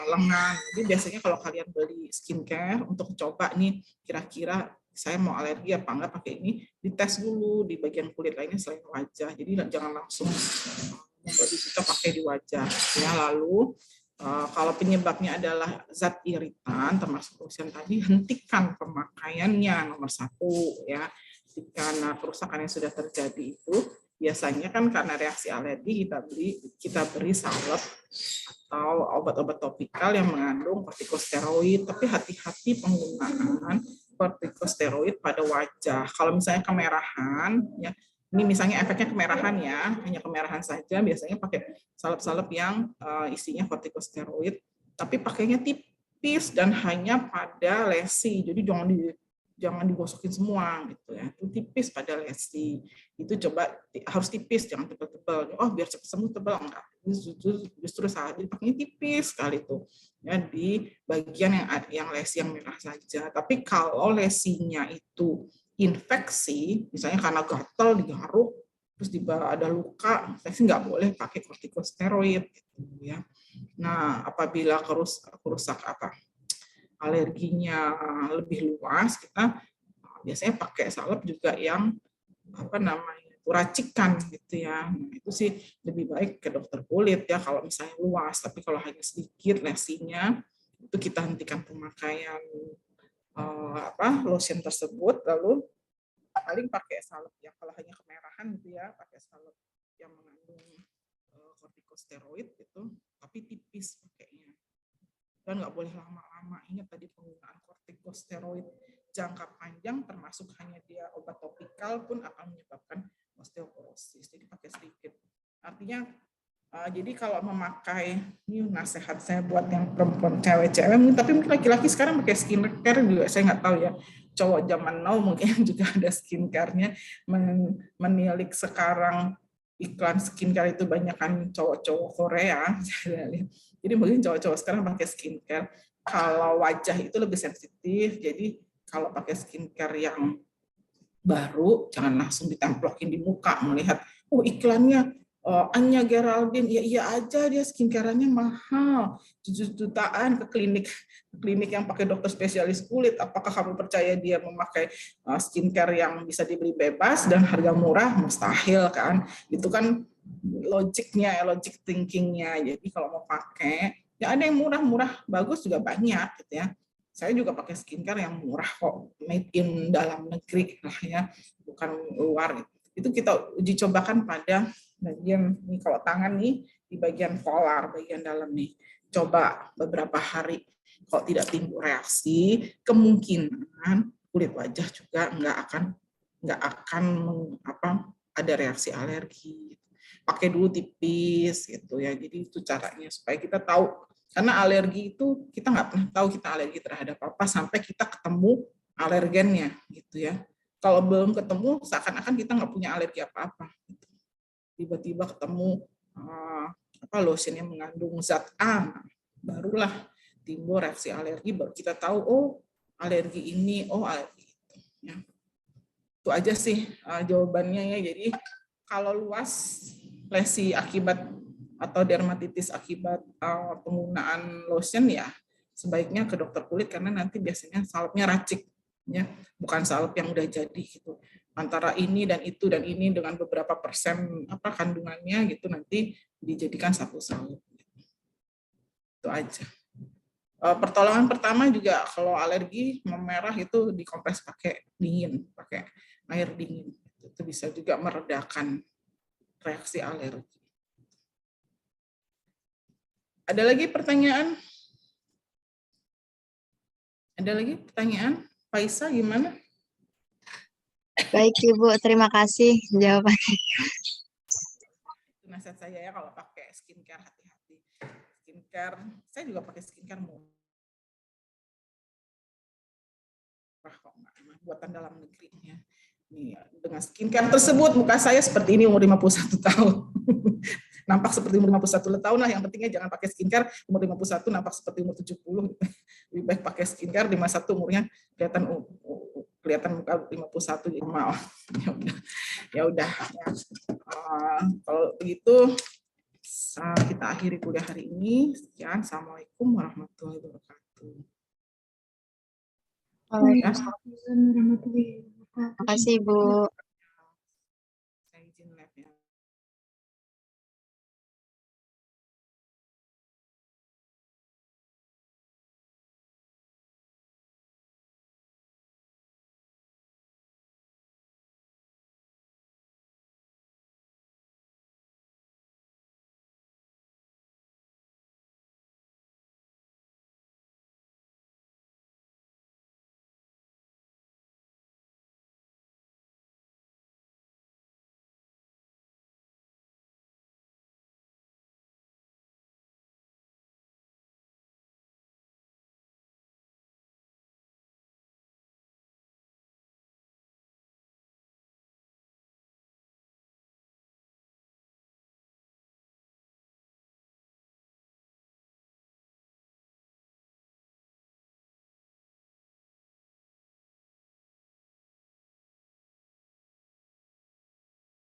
[SPEAKER 1] lengan. Jadi biasanya kalau kalian beli skincare untuk coba nih, kira-kira saya mau alergi apa enggak pakai ini, dites dulu di bagian kulit lainnya selain wajah. Jadi jangan langsung kita pakai di wajah ya. Lalu kalau penyebabnya adalah zat iritan termasuk lotion tadi, hentikan pemakaiannya nomor 1 ya. Karena kerusakan yang sudah terjadi itu biasanya kan karena reaksi alergi, kita beri salep atau obat-obat topikal yang mengandung kortikosteroid, tapi hati-hati penggunaan kortikosteroid pada wajah. Kalau misalnya kemerahan ya, ini misalnya efeknya kemerahan ya, hanya kemerahan saja, biasanya pakai salep-salep yang isinya kortikosteroid, tapi pakainya tipis dan hanya pada lesi. Jadi jangan digosokin semua gitu ya. Itu tipis pada lesi. Itu coba harus tipis, jangan tebal-tebal. Oh, biar cepat sembuh tebal enggak. Justru salah. Jadi pakainya tipis sekali itu. Ya, di bagian yang lesi yang merah saja. Tapi kalau lesinya itu infeksi, misalnya karena gatal, digaruk, terus ada luka, infeksi, nggak boleh pakai kortikosteroid gitu ya. Nah, apabila kerusak alerginya lebih luas, kita biasanya pakai salep juga yang racikan gitu ya. Nah, itu sih lebih baik ke dokter kulit ya kalau misalnya luas, tapi kalau hanya sedikit lesinya, itu kita hentikan pemakaian lotion tersebut, lalu paling pakai salep ya, kalau hanya kemerahan gitu ya, pakai salep yang mengandung kortikosteroid gitu, tapi tipis pakainya. Dan nggak boleh lama-lama. Ingat tadi penggunaan kortikosteroid jangka panjang, termasuk hanya dia obat topikal pun akan menyebabkan osteoporosis. Jadi pakai sedikit. Artinya jadi kalau memakai, ini nasihat saya buat yang perempuan, cewek-cewek, tapi mungkin laki-laki sekarang pakai skincare juga, saya nggak tahu ya. Cowok zaman now mungkin juga ada skincare-nya, menilik sekarang iklan skincare itu banyak kan cowok-cowok Korea. Jadi mungkin cowok-cowok sekarang pakai skincare. Kalau wajah itu lebih sensitif, jadi kalau pakai skincare yang baru, jangan langsung ditemplokin di muka, melihat, oh iklannya Anya Geraldine, ya iya aja dia skincare-nya mahal, jutaan ke klinik yang pakai dokter spesialis kulit. Apakah kamu percaya dia memakai skincare yang bisa dibeli bebas dan harga murah? Mustahil kan. Itu kan logiknya, logic thinkingnya. Jadi kalau mau pakai, ya ada yang murah-murah bagus juga banyak gitu ya. Saya juga pakai skincare yang murah kok, made in dalam negeri lah ya, bukan luar. Itu kita uji cobakan pada bagian ini, kalau tangan nih di bagian volar, bagian dalam nih. Coba beberapa hari, kalau tidak timbul reaksi, kemungkinan kulit wajah juga nggak akan ada reaksi alergi. Pakai dulu tipis gitu ya. Jadi itu caranya supaya kita tahu, karena alergi itu kita nggak pernah tahu kita alergi terhadap apa sampai kita ketemu alergennya gitu ya. Kalau belum ketemu, seakan-akan kita nggak punya alergi apa-apa. Tiba-tiba ketemu lotion yang mengandung zat A, barulah timbul reaksi alergi, baru kita tahu, oh alergi ini, oh alergi itu. Ya. Itu aja sih jawabannya ya. Jadi kalau luas lesi akibat atau dermatitis akibat penggunaan lotion ya, sebaiknya ke dokter kulit, karena nanti biasanya salepnya racik. Ya, bukan salep yang udah jadi gitu. Antara ini dan itu dan ini dengan beberapa persen kandungannya gitu, nanti dijadikan satu salep. Itu aja. Pertolongan pertama juga kalau alergi memerah itu dikompres pakai dingin, pakai air dingin. Itu bisa juga meredakan reaksi alergi. Ada lagi pertanyaan? Ada lagi pertanyaan? Faisa gimana?
[SPEAKER 6] Baik Ibu, terima kasih jawabannya.
[SPEAKER 1] Itu nasihat saya ya, kalau pakai skincare hati-hati. Skincare, saya juga pakai skincare murah kok, buatan dalam negeri ya. Nih, dengan skincare tersebut muka saya seperti ini umur 51 tahun. Nampak seperti umur 51 tahun lah, yang pentingnya jangan pakai skincare umur 51 nampak seperti umur 70. Lebih baik pakai skincare 51 umurnya kelihatan muka 51 di rumah. Ya udah. Kalau begitu kita akhiri kuliah hari ini. Sekian. Assalamualaikum warahmatullahi wabarakatuh.
[SPEAKER 6] Waalaikumsalam.
[SPEAKER 7] Warahmatullahi wabarakatuh.
[SPEAKER 6] Terima kasih Ibu.